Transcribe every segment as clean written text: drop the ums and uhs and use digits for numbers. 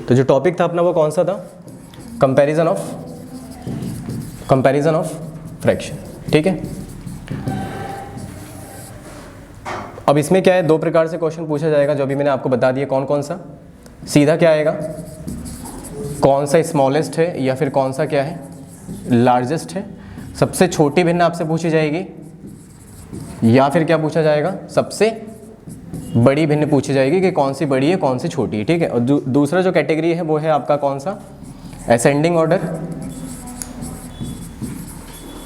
तो जो टॉपिक था अपना वो कौन सा था? Comparison of fraction. ठीक है, अब इसमें क्या है, दो प्रकार से क्वेश्चन पूछा जाएगा जो अभी मैंने आपको बता दिया। कौन कौन सा? सीधा क्या आएगा, कौन सा स्मॉलेस्ट है या फिर कौन सा क्या है लार्जेस्ट है। सबसे छोटी भिन्न आपसे पूछी जाएगी या फिर क्या पूछा जाएगा, सबसे बड़ी भिन्न पूछी जाएगी कि कौन सी बड़ी है कौन सी छोटी है। ठीक है, और दूसरा जो कैटेगरी है वो है आपका कौन सा, असेंडिंग ऑर्डर।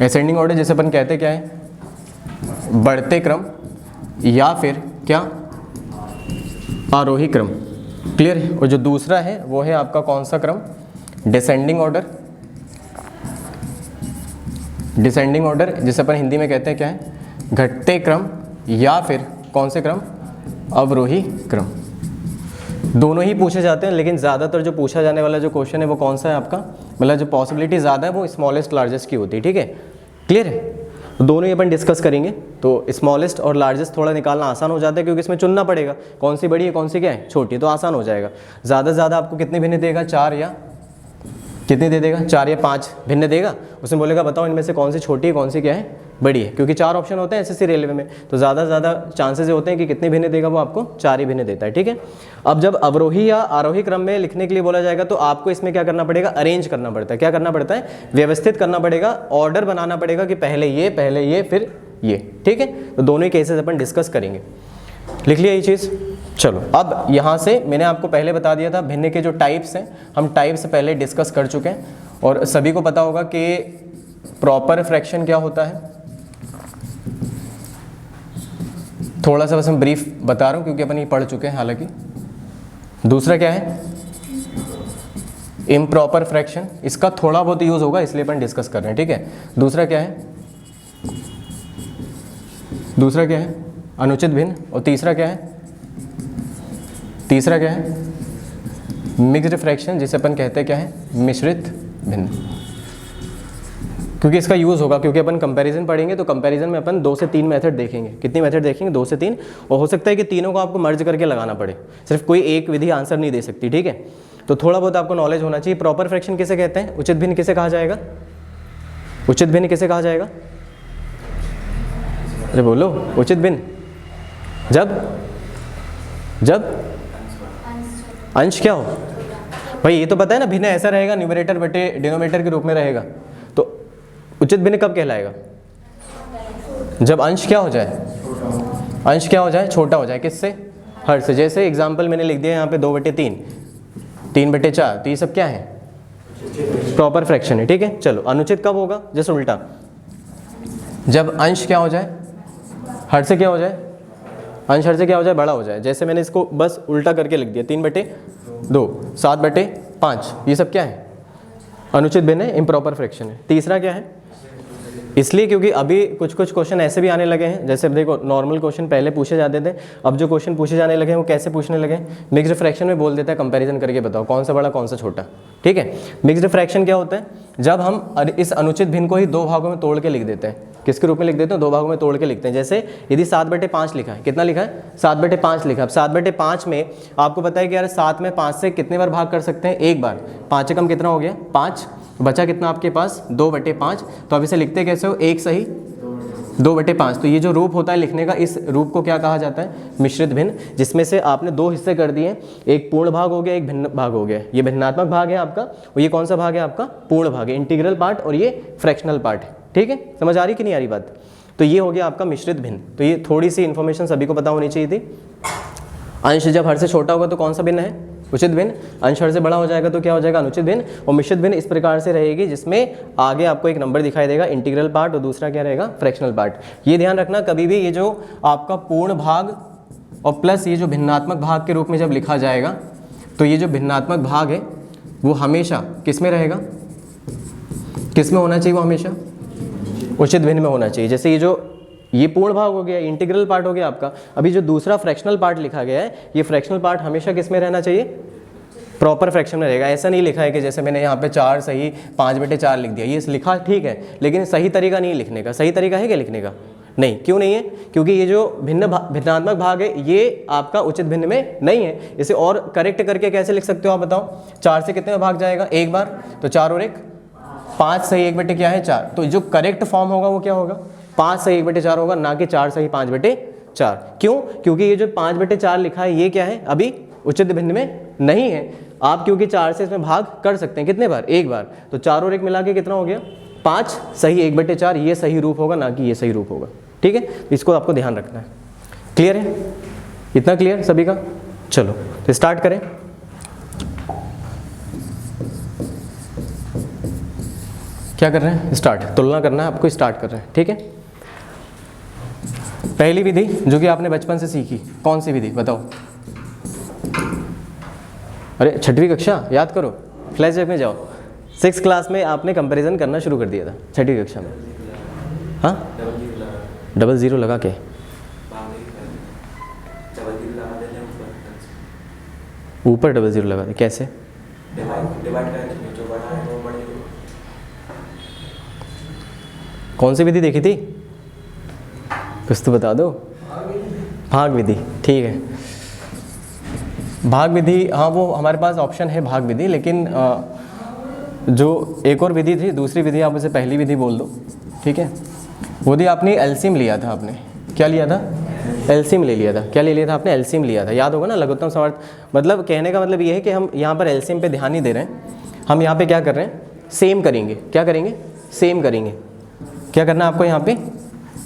असेंडिंग ऑर्डर जैसे अपन कहते क्या है, बढ़ते क्रम या फिर क्या, आरोही क्रम। क्लियर है। और जो दूसरा है वो है आपका कौन सा क्रम, डिसेंडिंग ऑर्डर। डिसेंडिंग ऑर्डर जिसे अपन हिंदी में कहते हैं क्या है, घटते क्रम या फिर कौन से क्रम, अवरोही क्रम। दोनों ही पूछे जाते हैं, लेकिन ज़्यादातर जो पूछा जाने वाला जो क्वेश्चन है वो कौन सा है आपका, मतलब जो पॉसिबिलिटी ज़्यादा है वो स्मॉलेस्ट लार्जेस्ट की होती है। ठीक है, क्लियर है। तो दोनों ही अपन डिस्कस करेंगे। तो स्मॉलेस्ट और लार्जेस्ट थोड़ा निकालना आसान हो जाता है क्योंकि इसमें चुनना पड़ेगा कौन सी बड़ी है कौन सी क्या है छोटी है, तो आसान हो जाएगा। ज़्यादा से ज़्यादा आपको कितनी भिन्न देगा, 4 या कितनी दे देगा, 4 या 5 भिन्न देगा। उसमें बोलेगा बताओ इनमें से कौन सी छोटी है कौन सी क्या है बड़ी है, क्योंकि 4 ऑप्शन होते हैं एसएससी रेलवे में, तो ज़्यादा से ज़्यादा चांसेस होते हैं कि कितने भिन्न देगा, वो आपको 4 ही भिन्न देता है। ठीक है, अब जब अवरोही या आरोही क्रम में लिखने के लिए बोला जाएगा तो आपको इसमें क्या करना पड़ेगा, अरेंज करना पड़ता है। क्या करना पड़ता है, व्यवस्थित करना पड़ेगा, ऑर्डर बनाना पड़ेगा कि पहले ये फिर ये। ठीक है, तो दोनों ही केसेस अपन डिस्कस करेंगे। लिख लिया ये चीज़। चलो, अब यहाँ से मैंने आपको पहले बता दिया था भिन्न के जो टाइप्स हैं, हम टाइप्स पहले डिस्कस कर चुके हैं और सभी को पता होगा कि प्रॉपर फ्रैक्शन क्या होता है। थोड़ा सा बस मैं ब्रीफ बता रहा हूँ क्योंकि अपन ये पढ़ चुके हैं हालांकि। दूसरा क्या है, इम्प्रॉपर फ्रैक्शन, इसका थोड़ा बहुत यूज़ होगा इसलिए अपन डिस्कस कर रहे हैं। ठीक है, दूसरा क्या है, अनुचित भिन्न। और तीसरा क्या है, मिक्स्ड फ्रैक्शन जिसे अपन कहते हैं क्या है, मिश्रित भिन्न। क्योंकि इसका यूज़ होगा, क्योंकि अपन कंपैरिजन पढ़ेंगे तो कंपैरिजन में अपन 2 से 3 मेथड देखेंगे। कितनी मेथड देखेंगे, 2 से 3, और हो सकता है कि तीनों को आपको मर्ज करके लगाना पड़े, सिर्फ कोई एक विधि आंसर नहीं दे सकती। ठीक है, तो थोड़ा बहुत आपको नॉलेज होना चाहिए। प्रॉपर फ्रैक्शन किसे कहते हैं, उचित भिन्न किसे कहा जाएगा, उचित भिन्न किसे कहा जाएगा, अरे बोलो, उचित भिन्न जब अंश क्या हो, भाई ये तो पता है ना, भिन्न ऐसा रहेगा न्यूमरेटर बटे डिनोमिनेटर के रूप में रहेगा। तो उचित भिन्न कब कहलाएगा, जब अंश क्या हो जाए, छोटा हो जाए। किससे, हर से। जैसे एग्जांपल मैंने लिख दिया यहाँ पे 2/3, 3/4, तो ये सब क्या है, प्रॉपर फ्रैक्शन है। ठीक है, चलो अनुचित कब होगा, जैसे उल्टा, जब अंश क्या हो जाए, हर से क्या हो जाए, अंश हर से क्या हो जाए, बड़ा हो जाए। जैसे मैंने इसको बस उल्टा करके लिख दिया, 3/2, 7/5, ये सब क्या है, अनुचित भिन्न है, इम्प्रॉपर फ्रैक्शन है। तीसरा क्या है, इसलिए क्योंकि अभी कुछ क्वेश्चन ऐसे भी आने लगे हैं, जैसे देखो नॉर्मल क्वेश्चन पहले पूछे जाते थे, अब जो क्वेश्चन पूछे जाने लगे हैं वो कैसे पूछने लगे, मिक्स्ड फ्रैक्शन में बोल देता है कंपैरिजन करके बताओ कौन सा बड़ा कौन सा छोटा। ठीक है, मिक्स्ड फ्रैक्शन क्या होता है, जब हम इस अनुचित भिन्न को ही 2 भागों में तोड़ के लिख देते हैं। किसके रूप में लिख देते हैं, 2 भागों में तोड़ के लिखते हैं। जैसे यदि 7/5 लिखा है, कितना लिखा है, 7/5 लिखा है। अब 7/5 में आपको पता है कि यार 7 में 5 से कितने बार भाग कर सकते हैं, एक बार। 5 से कम कितना हो गया, 5, बचा कितना आपके पास, 2/5। तो अब इसे लिखते कैसे हो, 1 सही 2/5। तो ये जो रूप होता है लिखने का, इस रूप को क्या कहा जाता है, मिश्रित भिन्न, जिसमें से आपने 2 हिस्से कर दिए, एक पूर्ण भाग हो गया, एक भिन्न भाग हो गया। ये भिन्नात्मक भाग है आपका, और ये कौन सा भाग है आपका, पूर्ण भाग है, इंटीग्रल पार्ट, और ये फ्रैक्शनल पार्ट है। ठीक है, समझ आ रही कि नहीं आ रही बात। तो ये हो गया आपका मिश्रित भिन्न। तो ये थोड़ी सी इन्फॉर्मेशन सभी को पता होनी चाहिए थी। अंश जब हर से छोटा होगा तो कौन सा भिन्न है, उचित भिन्न। अंश हर से बड़ा हो जाएगा तो क्या हो जाएगा, अनुचित भिन्न। और मिश्रित भिन्न इस प्रकार से रहेगी जिसमें आगे आपको एक नंबर दिखाई देगा, इंटीग्रल पार्ट, और दूसरा क्या रहेगा, फ्रैक्शनल पार्ट। ये ध्यान रखना, कभी भी ये जो आपका पूर्ण भाग और प्लस ये जो भिन्नात्मक भाग के रूप में जब लिखा जाएगा, तो ये जो भिन्नात्मक भाग है वो हमेशा किस में रहेगा, किस में होना चाहिए, वो हमेशा उचित भिन्न में होना चाहिए। जैसे ये पूर्ण भाग हो गया, इंटीग्रल पार्ट हो गया आपका। अभी जो दूसरा फ्रैक्शनल पार्ट लिखा गया है, ये फ्रैक्शनल पार्ट हमेशा किस में रहना चाहिए, प्रॉपर फ्रैक्शन में रहेगा। ऐसा नहीं लिखा है कि जैसे मैंने यहाँ पे 4 सही 5/4 लिख दिया, ये लिखा ठीक है, लेकिन सही तरीका नहीं लिखने का। सही तरीका है क्या लिखने का, नहीं। क्यों नहीं है? क्योंकि ये जो भिन्नात्मक भाग है ये आपका उचित भिन्न में नहीं है। इसे और करेक्ट करके कैसे लिख सकते हो आप बताओ? 4 से कितने में भाग जाएगा? एक बार, तो 4 और 1 5 सही 1 बटे क्या है 4। तो जो करेक्ट फॉर्म होगा वो क्या होगा? 5 सही 1 बटे 4 होगा, ना कि 4 सही 5 बटे 4। क्यों? क्योंकि ये जो 5 बटे 4 लिखा है ये क्या है? अभी उचित भिन्न में नहीं है। आप क्योंकि 4 से इसमें भाग कर सकते हैं कितने बार? एक बार। तो 4 और 1 मिला के कितना हो गया? 5 सही 1 बटे 4। ये सही रूप होगा, ना कि ये सही रूप होगा। ठीक है, इसको आपको ध्यान रखना है। क्लियर है? इतना क्लियर सभी का? चलो तो स्टार्ट करें। क्या कर रहे हैं? स्टार्ट। तुलना करना है आपको, स्टार्ट कर रहे हैं। ठीक है, पहली विधि जो कि आपने बचपन से सीखी, कौन सी विधि बताओ? अरे 6वीं कक्षा, याद करो, फ्लैशबैक में जाओ। 6th क्लास में आपने कंपैरिजन करना शुरू कर दिया था 6वीं कक्षा में। हाँ, डबल जीरो लगा के ऊपर डबल जीरो लगा दे। कैसे? कौन सी विधि देखी थी? कुछ तो बता दो। भाग विधि। ठीक है, भाग विधि, हाँ वो हमारे पास ऑप्शन है भाग विधि, लेकिन जो एक और विधि थी, दूसरी विधि आप उसे पहली विधि बोल दो। ठीक है, वो दी आपने एलसीएम लिया था। आपने क्या लिया था? एलसीएम ले लिया था। क्या ले लिया था आपने? एलसीएम लिया था, याद होगा ना, लघुत्तम समर्थ। मतलब कहने का मतलब ये है कि हम यहाँ पर एलसीएम पे ध्यान नहीं दे रहे हैं, हम यहाँ पे क्या कर रहे हैं? सेम करेंगे। क्या करेंगे? सेम करेंगे। क्या करना है आपको यहाँ पे?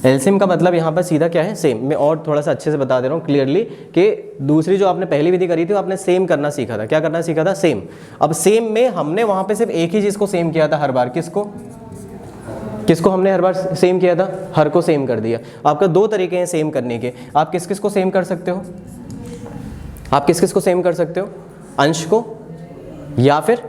एलसीएम का मतलब यहाँ पर सीधा क्या है? सेम। मैं और थोड़ा सा अच्छे से बता दे रहा हूँ क्लियरली कि दूसरी जो आपने पहली विधि करी थी वो आपने सेम करना सीखा था। क्या करना सीखा था? सेम। अब सेम में हमने वहाँ पे सिर्फ एक ही चीज़ को सेम किया था हर बार। किसको? किसको हमने हर बार सेम किया था? हर को सेम कर दिया। आपका 2 तरीके हैं सेम करने के। आप किस किस को सेम कर सकते हो? आप किस किस को सेम कर सकते हो? अंश को या फिर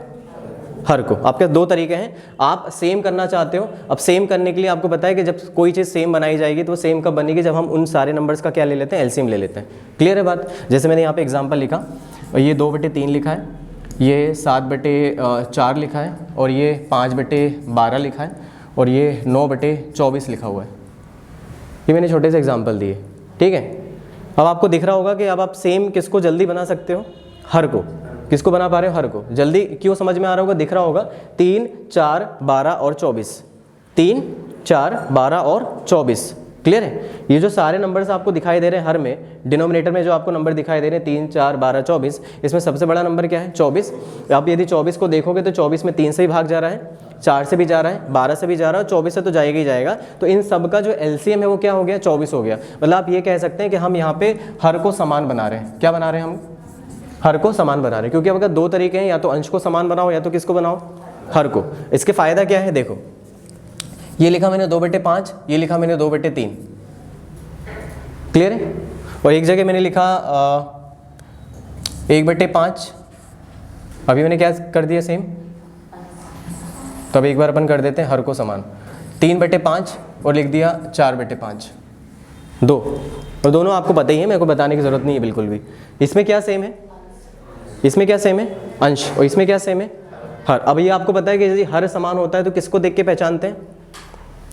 हर को। आपके 2 तरीके हैं। आप सेम करना चाहते हो, अब सेम करने के लिए आपको पता है कि जब कोई चीज़ सेम बनाई जाएगी तो वो सेम कब बनेगी? जब हम उन सारे नंबर्स का क्या ले लेते हैं? एलसीएम ले लेते हैं। क्लियर है बात? जैसे मैंने यहाँ पे एग्जांपल लिखा, और ये 2/3 लिखा है, ये 7/4 लिखा है, और ये 5/12 लिखा है, और ये 9/24 लिखा हुआ है। ये मैंने छोटे से एग्जाम्पल दिए। ठीक है, अब आपको दिख रहा होगा कि अब आप सेम किसको जल्दी बना सकते हो? हर को। किसको बना पा रहे हो? हर को। जल्दी क्यों? समझ में आ रहा होगा, दिख रहा होगा 3, 4, 12 और 24। 3, 4, 12 और 24। क्लियर है? ये जो सारे नंबर्स आपको दिखाई दे रहे हैं हर में, डिनोमिनेटर में जो आपको नंबर दिखाई दे रहे हैं 3, 4, 12, 24, इसमें सबसे बड़ा नंबर क्या है? 24। आप यदि 24 को देखोगे तो 24 में 3 से ही भाग जा रहा है, 4 से भी जा रहा है, 12 से भी जा रहा है, 24 से तो जाएगा ही जाएगा। तो इन सब का जो एलसीएम है वो क्या हो गया? 24 हो गया। मतलब आप ये कह सकते हैं कि हम यहाँ पे हर को समान बना रहे हैं। क्या बना रहे हैं हम? हर को समान बना रहे हैं। क्योंकि अब अगर 2 तरीके हैं, या तो अंश को समान बनाओ या तो किसको बनाओ? हर को। इसके फ़ायदा क्या है? देखो, ये लिखा मैंने 2/5, ये लिखा मैंने 2/3। क्लियर है? और एक जगह मैंने लिखा 1/5, अभी मैंने क्या कर दिया? सेम। तो अब एक बार अपन कर देते हैं हर को समान। 3/5 और लिख दिया 4/5, 2। और दोनों आपको पता ही है, मेरे को बताने की ज़रूरत नहीं है बिल्कुल भी। इसमें क्या सेम है? इसमें क्या सेम है? अंश। और इसमें क्या सेम है? हर। अब ये आपको पता है कि यदि हर समान होता है तो किसको देख के पहचानते हैं?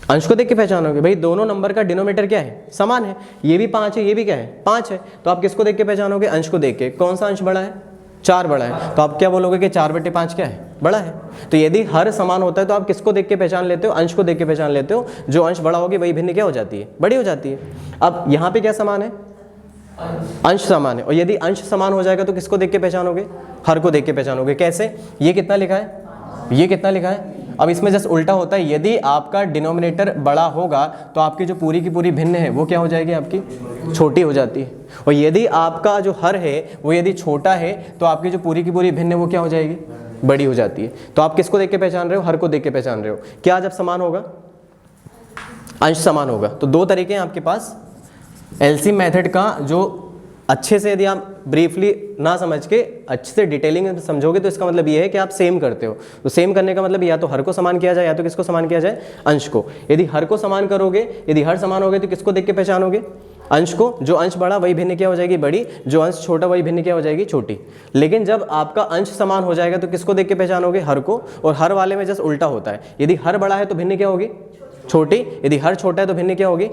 अंश को देख के पहचानोगे। भाई दोनों नंबर का डिनोमिनेटर क्या है? समान है। ये भी 5 है, ये भी क्या है? 5 है। तो आप किसको देख के पहचानोगे? अंश को देख के। कौन सा अंश बड़ा है? 4 बड़ा है। तो आप क्या बोलोगे कि 4/5 क्या है? बड़ा है। तो यदि हर समान होता है तो आप किसको देख के पहचान लेते हो? अंश को देख के पहचान लेते हो। जो अंश बड़ा होगी वही भिन्न क्या हो जाती है? बड़ी हो जाती है। अब यहाँ पे क्या समान है? अंश समान है। और यदि अंश समान हो जाएगा तो किसको देख के पहचानोगे? हर को देख के पहचानोगे। कैसे? ये कितना लिखा है? ये कितना लिखा है? अब इसमें जस्ट उल्टा होता है। यदि आपका डिनोमिनेटर बड़ा होगा तो आपकी जो पूरी की पूरी भिन्न है वो क्या हो जाएगी? आपकी छोटी हो जाती है। और यदि आपका जो हर है वो यदि छोटा है तो आपकी जो पूरी की पूरी भिन्न है वो क्या हो जाएगी? बड़ी हो जाती है। तो आप किसको देख के पहचान रहे हो? हर को देख के पहचान रहे हो। क्या जब समान होगा? अंश समान होगा। तो 2 तरीके हैं आपके पास एलसीएम मेथड का, जो अच्छे से यदि आप ब्रीफली ना समझ के अच्छे से डिटेलिंग में समझोगे तो इसका मतलब ये है कि आप सेम करते हो। तो सेम करने का मतलब या तो हर को समान किया जाए या तो किसको समान किया जाए? अंश को। यदि हर को समान करोगे, यदि हर समान हो गए तो किसको देख के पहचानोगे? अंश को। जो अंश बड़ा वही भिन्न क्या हो जाएगी? बड़ी। जो अंश छोटा वही भिन्न क्या हो जाएगी? छोटी। लेकिन जब आपका अंश समान हो जाएगा तो किसको देख के पहचानोगे? हर को। और हर वाले में जस्ट उल्टा होता है। यदि हर बड़ा है तो भिन्न क्या होगी? छोटी। यदि हर छोटा है तो भिन्न क्या होगी?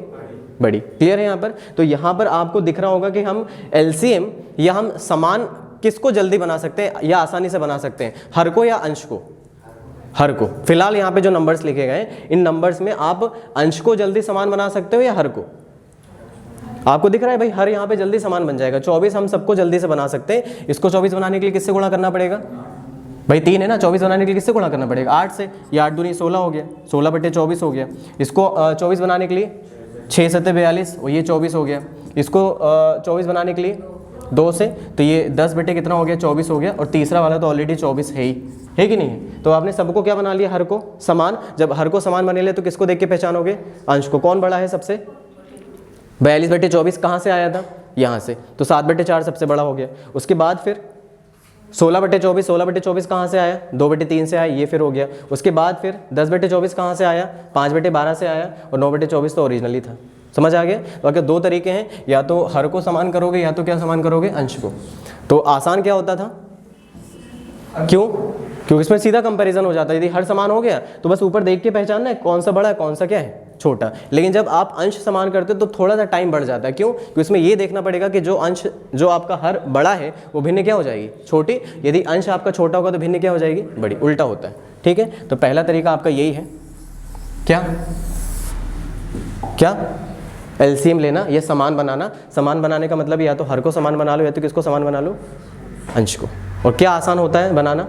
बड़ी। क्लियर है यहाँ पर? तो यहाँ पर आपको दिख रहा होगा कि हम एलसीएम या हम समान किसको जल्दी बना सकते हैं या आसानी से बना सकते हैं, हर को या अंश को? हर को। फिलहाल यहाँ पे जो नंबर्स लिखे गए इन नंबर्स में आप अंश को जल्दी समान बना सकते हो या हर को? आपको दिख रहा है भाई हर यहाँ पे जल्दी समान बन जाएगा। 24 हम सबको जल्दी से बना सकते हैं। इसको 24 बनाने के लिए किससे गुणा करना पड़ेगा भाई? 3 है ना, 24 बनाने के लिए किससे गुणा करना पड़ेगा? 8 से। ये 8 दूनी 16 हो गया, 16/24 हो गया। इसको 24 बनाने के लिए 6 7 42 और ये 24 हो गया। इसको 24 बनाने के लिए 2 से, तो ये 10 बटे कितना हो गया? 24 हो गया। और तीसरा वाला तो ऑलरेडी 24 है ही, है कि नहीं है? तो आपने सबको क्या बना लिया? हर को समान। जब हर को समान बने ले तो किसको देख के पहचानोगे? अंश को। कौन बड़ा है सबसे? 42/24 कहाँ से आया था? यहाँ से। तो 7/4 सबसे बड़ा हो गया। उसके बाद फिर 16/24, 16/24 कहाँ से आया? 2/3 से आया, ये फिर हो गया। उसके बाद फिर 10/24 कहाँ से आया? 5/12 से आया। और 9/24 तो ओरिजिनली था। समझ आ गया? तो अगर दो तरीके हैं, या तो हर को समान करोगे या तो क्या समान करोगे? अंश को। तो आसान क्या होता था? क्यों? क्योंकि इसमें सीधा कंपैरिजन हो जाता है। यदि हर समान हो गया तो बस ऊपर देख के पहचानना है कौन सा बड़ा है कौन सा क्या है छोटा। लेकिन जब आप अंश समान करते हो तो थोड़ा सा टाइम बढ़ जाता है। क्यों? क्योंकि इसमें ये देखना पड़ेगा कि जो अंश जो आपका हर बड़ा है वो भिन्न क्या हो जाएगी? छोटी। यदि अंश आपका छोटा होगा तो भिन्न क्या हो जाएगी? बड़ी। उल्टा होता है। ठीक है, तो पहला तरीका आपका यही है। क्या क्या? एलसीएम लेना या समान बनाना। समान बनाने का मतलब या तो हर को समान बना लो या तो किसको समान बना लो? अंश को। और क्या आसान होता है बनाना?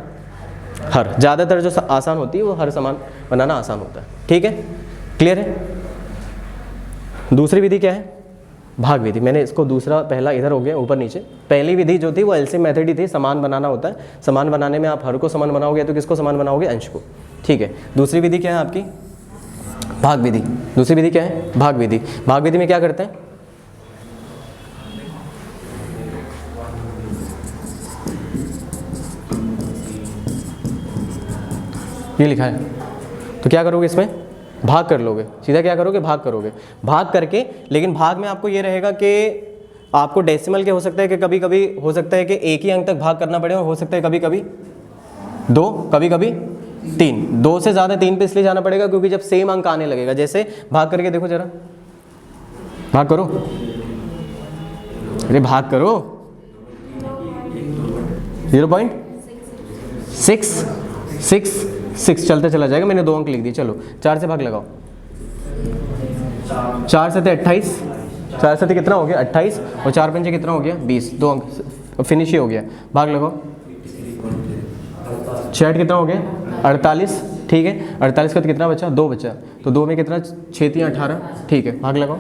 हर। ज़्यादातर जो आसान होती है वो हर समान बनाना आसान होता है। ठीक है, क्लियर है? दूसरी विधि क्या है? भाग विधि। मैंने इसको दूसरा पहला इधर हो गया ऊपर नीचे। पहली विधि जो थी वो एलसीएम मेथड ही थी, समान बनाना होता है। समान बनाने में आप हर को समान बनाओगे तो किसको समान बनाओगे? अंश को। ठीक है, दूसरी विधि क्या है आपकी? भाग विधि। दूसरी विधि क्या है? भाग विधि। भाग विधि में क्या करते हैं? ये लिखा है, तो क्या करोगे इसमें? भाग कर लोगे। सीधा क्या करोगे? भाग करोगे। भाग करके, लेकिन भाग में आपको ये रहेगा कि आपको डेसिमल के हो सकता है कि कभी कभी हो सकता है कि एक ही अंक तक भाग करना पड़े, और हो सकता है कभी कभी 2, कभी कभी 3। 2 से ज़्यादा 3 पे इसलिए जाना पड़ेगा क्योंकि जब सेम अंक आने लगेगा, जैसे भाग करके देखो जरा, भाग करो, अरे भाग करो, 0.6 चलते चला जाएगा। मैंने 2 अंक लिख दिए। चलो 4 से भाग लगाओ। 4 से 28, 4 से कितना हो गया? 28। और 4 पंजे कितना हो गया? 20। 2 अंक फिनिश ही हो गया। भाग लगाओ। 6 कितना हो गया? 48। ठीक है, 48 का तो कितना बचा? 2 बचा। तो 2 में कितना? 6 3 18। ठीक है, भाग लगाओ।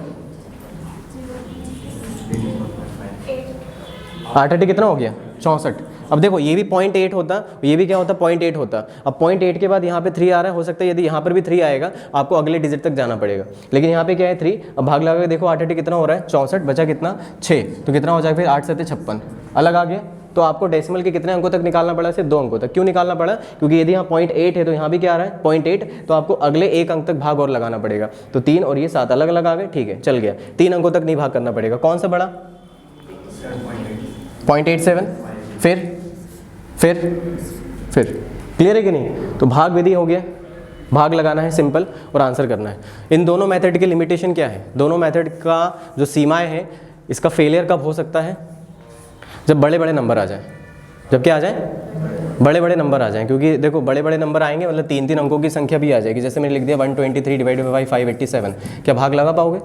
8 कितना हो गया? 64। अब देखो ये भी 0.8 होता, ये भी क्या होता? 0.8 होता। अब 0.8 के बाद यहाँ पे 3 आ रहा है, हो सकता है यदि यहाँ पर भी 3 आएगा आपको अगले डिजिट तक जाना पड़ेगा, लेकिन यहाँ पे क्या है? 3। अब भाग लगा के देखो 8 कितना हो रहा है? 64। बचा कितना? 6। तो कितना हो जाएगा फिर? 8 7 56 अलग आ गया। तो आपको डेसिमल के कितने अंकों तक निकालना पड़ा? सिर्फ 2 अंकों तक। क्यों निकालना पड़ा? क्योंकि यदि यहाँ 0.8 है तो यहाँ भी क्या आ रहा है? 0.8। तो आपको अगले 1 अंक तक भाग और लगाना पड़ेगा। तो 3 और ये 7 अलग अलग आ गए। ठीक है, चल गया। 3 अंकों तक नहीं भाग करना पड़ेगा। कौन सा बड़ा? 0.87। फिर क्लियर है कि नहीं? तो भाग विधि हो गया, भाग लगाना है सिंपल और आंसर करना है। इन दोनों मेथड की लिमिटेशन क्या है? दोनों मेथड का जो सीमाएं हैं, इसका फेलियर कब हो सकता है? जब बड़े बड़े नंबर आ जाए। जब क्या आ जाए? बड़े बड़े नंबर आ जाएं। क्योंकि देखो बड़े बड़े नंबर आएंगे मतलब 3 अंकों की संख्या भी आ जाएगी। जैसे मैंने लिख दिया 123 डिवाइडेड बाई 587। क्या भाग लगा पाओगे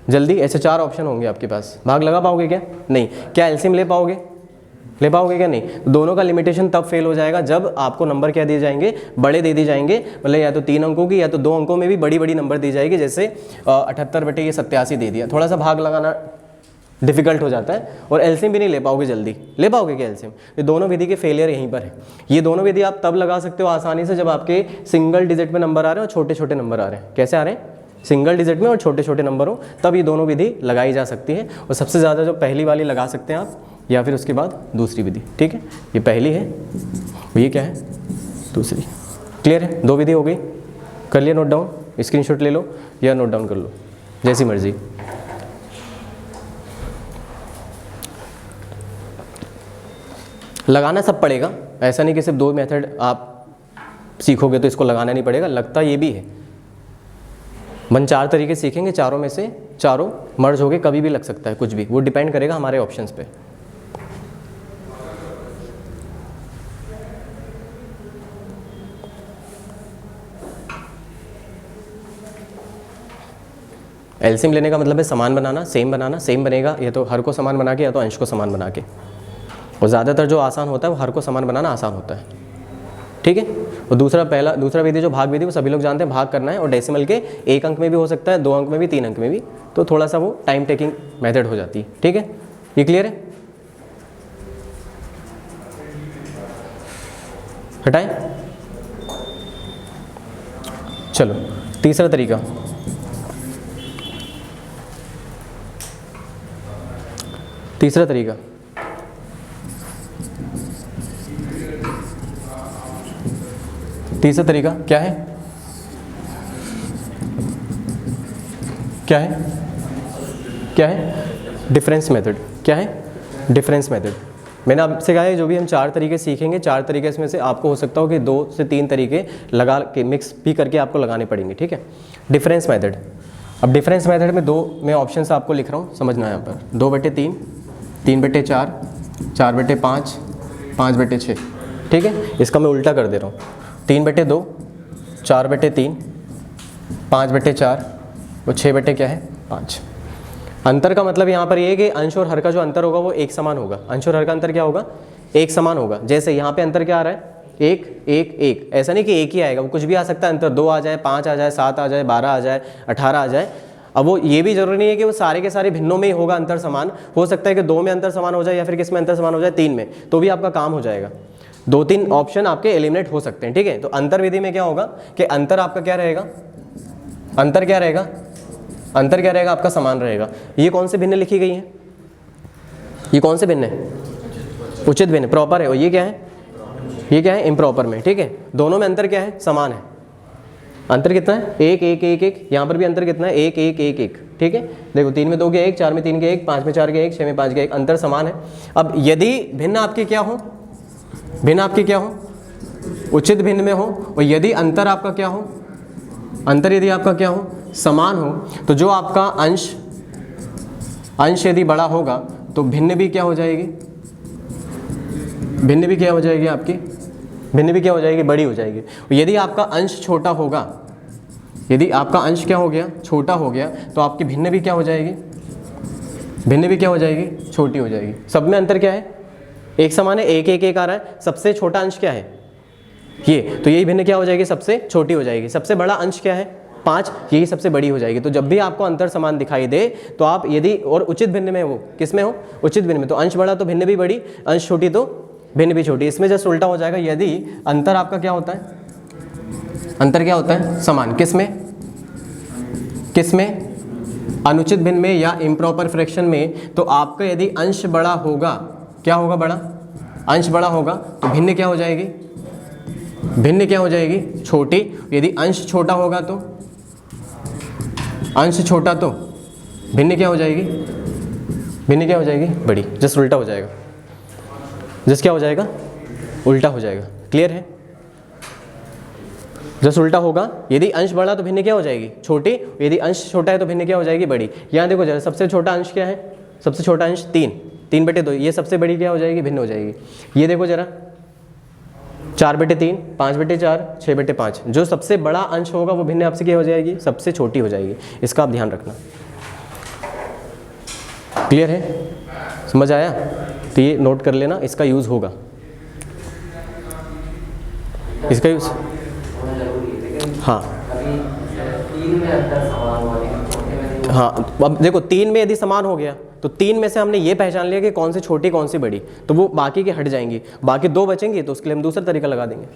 जल्दी? ऐसे 4 ऑप्शन होंगे आपके पास, भाग लगा पाओगे क्या? नहीं। क्या एलसीएम ले पाओगे क्या? नहीं। दोनों का लिमिटेशन तब फेल हो जाएगा जब आपको नंबर क्या दिए जाएंगे? बड़े दे दिए जाएंगे। मतलब या तो 3 अंकों की या तो 2 अंकों में भी बड़ी बड़ी नंबर दी जाएगी। जैसे 78/87 दे दिया, थोड़ा सा भाग लगाना डिफिकल्ट हो जाता है और एलसीएम भी नहीं ले पाओगे जल्दी। ले पाओगे क्या एलसीएम? ये दोनों विधि के फेलियर यहीं पर है। ये दोनों विधि आप तब लगा सकते हो आसानी से जब आपके सिंगल डिजिट में नंबर आ रहे हैं और छोटे छोटे नंबर आ रहे हैं। कैसे आ रहे हैं? सिंगल डिजिट में और छोटे छोटे नंबर हो, तब ये दोनों विधि लगाई जा सकती है। और सबसे ज़्यादा जो पहली वाली लगा सकते हैं आप, या फिर उसके बाद दूसरी विधि। ठीक है, ये पहली है, ये क्या है? दूसरी। क्लियर है? 2 विधि हो गई। कर लिया नोट डाउन? स्क्रीनशॉट ले लो या नोट डाउन कर लो, जैसी मर्जी। लगाना सब पड़ेगा, ऐसा नहीं कि सिर्फ 2 मेथड आप सीखोगे तो इसको लगाना नहीं पड़ेगा। लगता ये भी है। 4 तरीके सीखेंगे, चारों में से चारों मर्ज होके कभी भी लग सकता है कुछ भी, वो डिपेंड करेगा हमारे ऑप्शंस पे। एलसीएम लेने का मतलब है समान बनाना, सेम बनाना। सेम बनेगा या तो हर को समान बना के या तो अंश को समान बना के, और ज़्यादातर जो आसान होता है वो हर को समान बनाना आसान होता है, ठीक है। और दूसरा विधि जो भाग विधि, वो सभी लोग जानते हैं, भाग करना है, और डेसिमल के 1 अंक में भी हो सकता है, 2 अंक में भी, 3 अंक में भी, तो थोड़ा सा वो टाइम टेकिंग मेथड हो जाती है, ठीक है। ये क्लियर है? हटाएं। चलो तीसरा तरीका, तीसरा तरीका क्या है? क्या है? क्या है? Difference method. क्या है? Difference method. मैंने आपसे कहा है जो भी हम 4 तरीके सीखेंगे, 4 तरीके इसमें से आपको हो सकता हो कि 2 से 3 तरीके लगा के मिक्स भी करके आपको लगाने पड़ेंगे, ठीक है। Difference method. अब डिफरेंस मेथड में 2 मैं ऑप्शंस आपको लिख रहा हूँ, समझना है यहाँ पर। 2/3, 3/4, 4/5, 5/6, ठीक है। इसका मैं उल्टा कर दे रहा हूँ, 3/2, 4/3, 5/4 और 6/5। अंतर का मतलब यहाँ पर ये है कि अंश और हर का जो अंतर होगा वो एक समान होगा। अंश और हर का अंतर क्या होगा? एक समान होगा। जैसे यहाँ पे अंतर क्या आ रहा है? 1, 1, 1। ऐसा नहीं कि एक ही आएगा, वो कुछ भी आ सकता है अंतर, 2 आ जाए, 5 आ जाए, 7 आ जाए, 12 आ जाए, 18 आ जाए। अब वो ये भी जरूरी नहीं है कि वो सारे के सारे भिन्नों में ही होगा अंतर समान। हो सकता है कि 2 में अंतर समान हो जाए, या फिर किस में अंतर समान हो जाए, 3 में, तो भी आपका काम हो जाएगा। 2-3 ऑप्शन आपके एलिमिनेट हो सकते हैं, ठीक है। तो अंतर विधि में क्या होगा कि अंतर आपका क्या रहेगा? अंतर क्या रहेगा? अंतर क्या रहेगा? आपका समान रहेगा। ये कौन से भिन्न लिखी गई है? ये कौन से भिन्न है? उचित भिन्न, प्रॉपर है। और ये क्या है? ये क्या है? इम्प्रॉपर में, ठीक है। दोनों में अंतर क्या है? समान है। अंतर कितना है? 1, 1, 1, 1। यहाँ पर भी अंतर कितना है? 1, 1, 1, 1, ठीक है। देखो 3 में 2 के 1, 4 में 3 के 1, 5 में 4 के 1, 6 में 5 के 1, अंतर समान है। अब यदि भिन्न आपके क्या हो? भिन्न आपके क्या हो? उचित भिन्न में हो। और यदि अंतर आपका क्या हो? अंतर यदि आपका क्या हो? समान हो, तो जो आपका अंश यदि बड़ा होगा तो भिन्न भी क्या हो जाएगी? भिन्न भी क्या हो जाएगी आपकी? भिन्न भी क्या हो जाएगी? बड़ी हो जाएगी। यदि आपका अंश छोटा होगा, यदि आपका अंश क्या हो गया? छोटा हो गया, तो आपकी भिन्न भी क्या हो जाएगी? भिन्न भी क्या हो जाएगी? छोटी हो जाएगी। सब में अंतर क्या है? एक समान है, 1, 1, 1 आ रहा है। सबसे छोटा अंश क्या है? ये, तो यही भिन्न क्या हो जाएगी? सबसे छोटी हो जाएगी। सबसे बड़ा अंश क्या है? 5, यही सबसे बड़ी हो जाएगी। तो जब भी आपको अंतर समान दिखाई दे, तो आप यदि और उचित भिन्न में हो, किस में हो? उचित भिन्न में, तो अंश बड़ा तो भिन्न भी बड़ी, अंश छोटी तो भिन्न भी छोटी। इसमें जस्ट उल्टा हो जाएगा। यदि अंतर आपका क्या होता है? अंतर क्या होता है? समान। किस में? किस में? अनुचित भिन्न में या इम्प्रॉपर फ्रैक्शन में। तो आपका यदि अंश बड़ा होगा, क्या होगा? बड़ा। अंश बड़ा होगा तो भिन्न क्या हो जाएगी? भिन्न क्या हो जाएगी? छोटी। यदि अंश छोटा होगा तो, अंश छोटा तो भिन्न क्या हो जाएगी? भिन्न क्या हो जाएगी? बड़ी। जस्ट उल्टा हो जाएगा। जस्ट क्या हो जाएगा? उल्टा हो जाएगा। क्लियर है? जस्ट उल्टा होगा। यदि अंश बड़ा तो भिन्न क्या हो जाएगी? छोटी। यदि अंश छोटा है तो भिन्न क्या हो जाएगी? बड़ी। यहाँ देखो जरा, सबसे छोटा अंश क्या है? सबसे छोटा अंश 3, 3/2। ये सबसे बड़ी क्या हो जाएगी? भिन्न हो जाएगी। ये देखो जरा, 4/3, 5/4, 6/5। जो सबसे बड़ा अंश होगा वो भिन्न आपसे क्या हो जाएगी? सबसे छोटी हो जाएगी। इसका आप ध्यान रखना। क्लियर है? समझ आया? तो ये नोट कर लेना, इसका यूज़ होगा, इसका यूज़। हाँ हाँ, अब देखो 3 में यदि समान हो गया तो 3 में से हमने ये पहचान लिया कि कौन सी छोटी कौन सी बड़ी, तो वो बाकी के हट जाएंगी। बाकी 2 बचेंगी तो उसके लिए हम दूसरा तरीका लगा देंगे।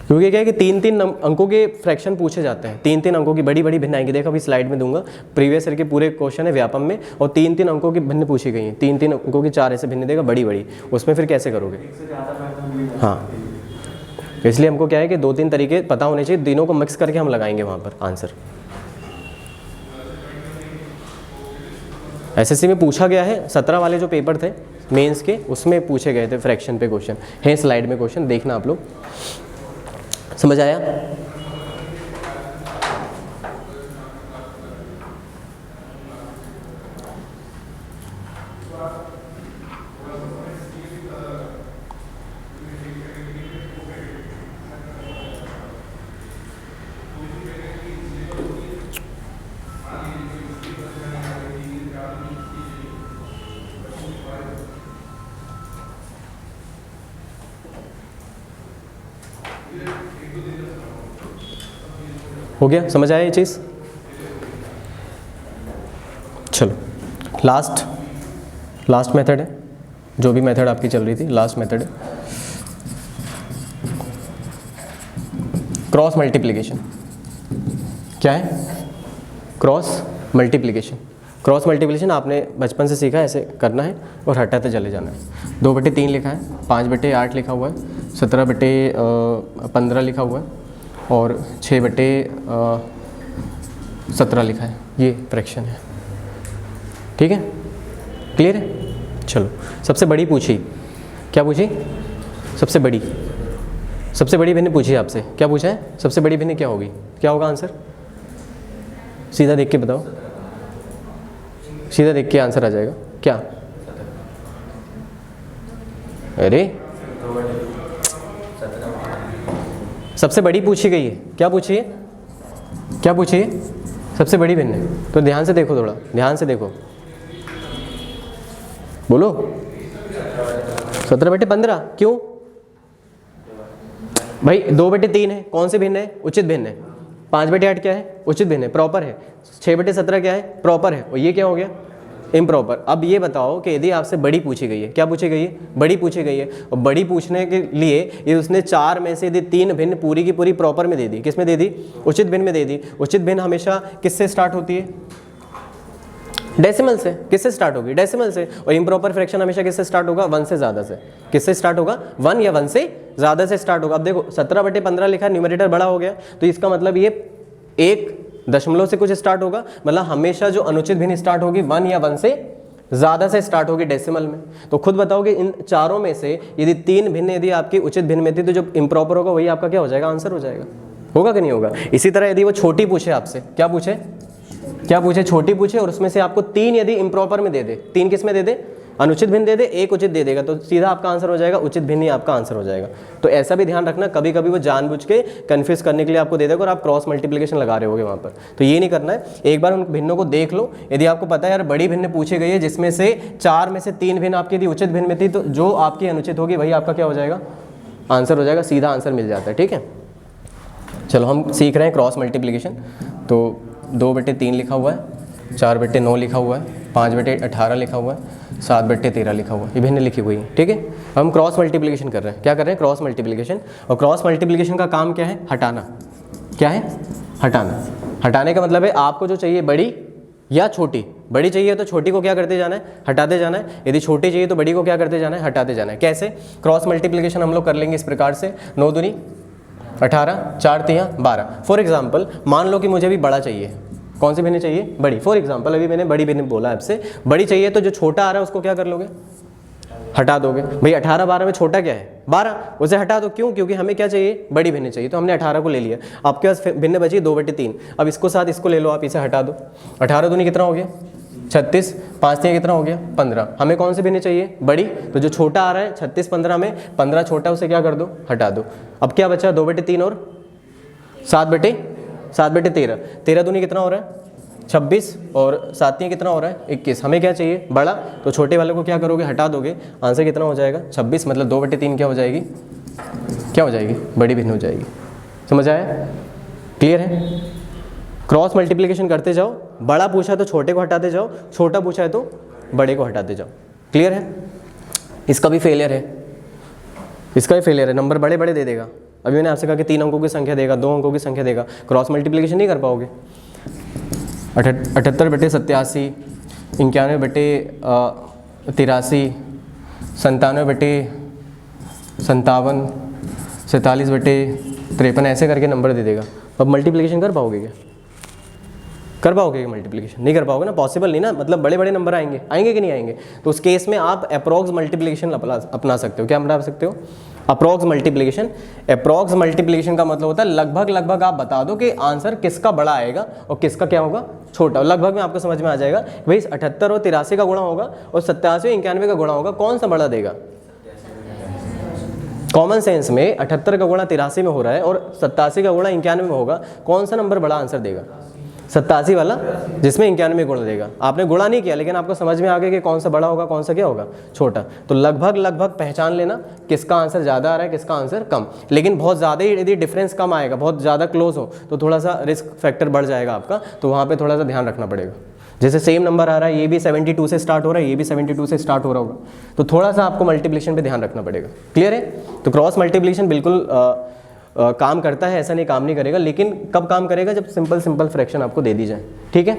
क्योंकि क्या है कि 3-3 अंकों के फ्रैक्शन पूछे जाते हैं। 3-3 अंकों की बड़ी बड़ी भिन्न आएंगी। देखो अभी स्लाइड में दूंगा, प्रीवियस ईयर के पूरे क्वेश्चन है व्यापम में, और 3-3 अंकों की भिन्न पूछी गई हैं। 3-3 अंकों की 4 ऐसे भिन्न देगा बड़ी बड़ी, उसमें फिर कैसे करोगे? हाँ, इसलिए हमको क्या है कि 2-3 तरीके पता होने चाहिए, तीनों को मिक्स करके हम लगाएंगे वहाँ पर आंसर। एसएससी में पूछा गया है, 17 वाले जो पेपर थे मेंस के, उसमें पूछे गए थे फ्रैक्शन पे क्वेश्चन है। स्लाइड में क्वेश्चन देखना आप लोग। समझ आया? हो गया, समझ आया ये चीज़? चलो लास्ट मेथड है, जो भी मेथड आपकी चल रही थी लास्ट मेथड है क्रॉस मल्टीप्लिकेशन। क्या है? Cross multiplication. क्रॉस मल्टीप्लिकेशन आपने बचपन से सीखा है, ऐसे करना है और हटाते चले जाना है। 2/3 लिखा है, 5/8 लिखा हुआ है, 17/15 लिखा हुआ है और 6/17 लिखा है। ये फ्रैक्शन है, ठीक है? क्लियर है? चलो सबसे बड़ी पूछी, क्या पूछी? सबसे बड़ी भिन्न पूछी आपसे, क्या पूछा है? सबसे बड़ी भिन्न क्या होगी? क्या होगा आंसर? सीधा देख के बताओ, सीधा देख के आंसर आ जाएगा। क्या? अरे सबसे बड़ी पूछी गई है, क्या पूछी है? क्या पूछी है? सबसे बड़ी भिन्न है। तो ध्यान से देखो, थोड़ा ध्यान से देखो, बोलो। 17/15। क्यों भाई? 2/3 है, कौन से भिन्न है? उचित भिन्न है। 5/8 क्या है? उचित भिन्न है, प्रॉपर है। 6/17 क्या है? प्रॉपर है। और ये क्या हो गया? इम्प्रॉपर। अब ये बताओ कि यदि आपसे बड़ी पूछी गई है, क्या पूछी गई है? बड़ी पूछी गई है, और बड़ी पूछने के लिए ये उसने 4 में से यदि 3 भिन्न पूरी की पूरी प्रॉपर में दे दी, किस में दे दी? उचित भिन्न में दे दी। उचित भिन्न हमेशा किससे स्टार्ट होती है? डेसिमल से। किससे स्टार्ट होगी? डेसिमल से। और इम्प्रॉपर फ्रैक्शन हमेशा किससे स्टार्ट होगा? 1 से ज़्यादा से। किससे स्टार्ट होगा? 1 या 1 से ज़्यादा से स्टार्ट होगा। अब देखो 17/15 लिखा, न्यूमरेटर बड़ा हो गया, तो इसका मतलब ये 1 दशमलव से कुछ स्टार्ट होगा, मतलब हमेशा जो अनुचित भिन्न स्टार्ट होगी 1 या 1 से ज़्यादा से स्टार्ट होगी डेसिमल में। तो खुद बताओ कि इन चारों में से यदि 3 भिन्न यदि आपकी उचित भिन्न में थी, तो जो इम्प्रॉपर होगा वही आपका क्या हो जाएगा? आंसर हो जाएगा। होगा कि नहीं होगा? इसी तरह यदि वो छोटी पूछे आपसे, क्या पूछे? क्या पूछे? छोटी पूछे, और उसमें से आपको 3 यदि इम्प्रॉपर में दे दे, 3 किस में दे दे? अनुचित भिन्न दे दे, 1 उचित दे देगा, तो सीधा आपका आंसर हो जाएगा उचित भिन्न ही आपका आंसर हो जाएगा। तो ऐसा भी ध्यान रखना, कभी कभी वो जानबूझ के कन्फ्यूज करने के लिए आपको दे देगा और आप क्रॉस मल्टीप्लिकेशन लगा रहे होगे वहाँ पर, तो ये नहीं करना है। एक बार उन भिन्नों को देख लो। यदि आपको पता है यार बड़ी भिन्न पूछी गई है, जिसमें से 4 में से 3 भिन्न आपकी यदि उचित भिन्न में थी, तो जो आपकी अनुचित होगी वही आपका क्या हो जाएगा? आंसर हो जाएगा। सीधा आंसर मिल जाता है, ठीक है? चलो हम सीख रहे हैं क्रॉस मल्टीप्लिकेशन। तो 2/3 लिखा हुआ है, 4/9 लिखा हुआ है, 5/18 लिखा हुआ है, 7/13 लिखा हुआ है, ये भिन्न लिखी हुई है, ठीक है? हम क्रॉस मल्टीप्लिकेशन कर रहे हैं। क्या कर रहे हैं? Cross multiplication. और क्रॉस मल्टीप्लिकेशन का काम क्या है? हटाना। क्या है? हटाना। हटाने का मतलब है आपको जो चाहिए बड़ी या छोटी। बड़ी चाहिए तो छोटी को क्या करते जाना है? हटाते जाना है। यदि छोटी चाहिए तो बड़ी को क्या करते जाना है? हटाते जाना है। कैसे? क्रॉस मल्टीप्लिकेशन हम लोग कर लेंगे इस प्रकार से, 9 दूनी 18, 4 तियाँ 12। फॉर एग्जाम्पल मान लो कि मुझे भी बड़ा चाहिए। कौन सी भिन्न चाहिए? बड़ी। फॉर एग्जाम्पल अभी मैंने बड़ी भिन्न बोला आपसे, बड़ी चाहिए, तो जो छोटा आ रहा है उसको क्या कर लोगे? हटा दोगे। भाई 18 12 में छोटा क्या है? 12, उसे हटा दो। क्यों? क्योंकि हमें क्या चाहिए? बड़ी भिन्न चाहिए, तो हमने 18 को ले लिया। आपके पास भिन्न बची 2/3। अब इसको साथ इसको ले लो, आप इसे हटा दो। 18 दूनी कितना हो गया? 36, 5 तियाँ कितना हो गया? 15। हमें कौन सी भिन्न चाहिए? बड़ी। तो जो छोटा आ रहा है 36 15 में, 15 छोटा, उसे क्या कर दो? हटा दो। अब क्या बचा? 2/3 और 7/13। 13 दूनी कितना हो रहा है? 26 और 7 तियाँ कितना हो रहा है? 21। हमें क्या चाहिए? बड़ा। तो छोटे वाले को क्या करोगे? हटा दोगे। आंसर कितना हो जाएगा? 26। मतलब 2/3 क्या हो जाएगी? क्या हो जाएगी? बड़ी भिन्न हो जाएगी। समझ आया? क्लियर है? क्रॉस मल्टीप्लिकेशन करते जाओ। बड़ा पूछा है तो छोटे को हटाते जाओ, छोटा पूछा है तो बड़े को हटाते जाओ। क्लियर है? इसका भी फेलियर है, इसका भी फेलियर है। नंबर बड़े बड़े दे देगा। अभी मैंने आपसे कहा कि 3 अंकों की संख्या देगा, 2 अंकों की संख्या देगा, क्रॉस मल्टीप्लिकेशन नहीं कर पाओगे। 78/87, 91/83, 97/57, 47/53, ऐसे करके नंबर दे देगा। अब मल्टीप्लिकेशन कर पाओगे क्या? कर पाओगे क्या मल्टीप्लिकेशन? नहीं कर पाओगे ना, पॉसिबल नहीं ना। मतलब बड़े बड़े नंबर आएंगे, आएंगे कि नहीं आएंगे? तो उस केस में आप अप्रॉक्स मल्टीप्लिकेशन अपना सकते हो। क्या अपना सकते हो? Approx multiplication. अप्रॉक्स मल्टीप्लिकेशन का मतलब होता है लगभग आप बता दो कि आंसर किसका बड़ा आएगा और किसका क्या होगा? छोटा। लगभग में आपको समझ में आ जाएगा भाई 78 और 83 का गुणा होगा और 87 और 91 का गुणा होगा, कौन सा बड़ा देगा? कॉमन सेंस में 78 का गुणा 83 में हो रहा है और 87 का गुणा 91 में होगा, कौन सा नंबर बड़ा आंसर देगा? 87 वाला जिसमें 91 गुण देगा। आपने गुणा नहीं किया लेकिन आपको समझ में आ गया कि कौन सा बड़ा होगा कौन सा क्या होगा छोटा। तो लगभग पहचान लेना किसका आंसर ज़्यादा आ रहा है किसका आंसर कम। लेकिन बहुत ज़्यादा ही यदि डिफरेंस कम आएगा, बहुत ज़्यादा क्लोज हो, तो थोड़ा सा रिस्क फैक्टर बढ़ जाएगा आपका, तो वहाँ पर थोड़ा सा ध्यान रखना पड़ेगा। जैसे सेम नंबर आ रहा है, ये भी 72 से स्टार्ट हो रहा है, ये भी 72 से स्टार्ट हो रहा होगा, तो थोड़ा सा आपको मल्टीप्लिकेशन पे ध्यान रखना पड़ेगा। क्लियर है? तो क्रॉस मल्टीप्लिकेशन बिल्कुल काम करता है, ऐसा नहीं काम नहीं करेगा, लेकिन कब काम करेगा? जब सिंपल फ्रैक्शन आपको दे दी जाए। ठीक है,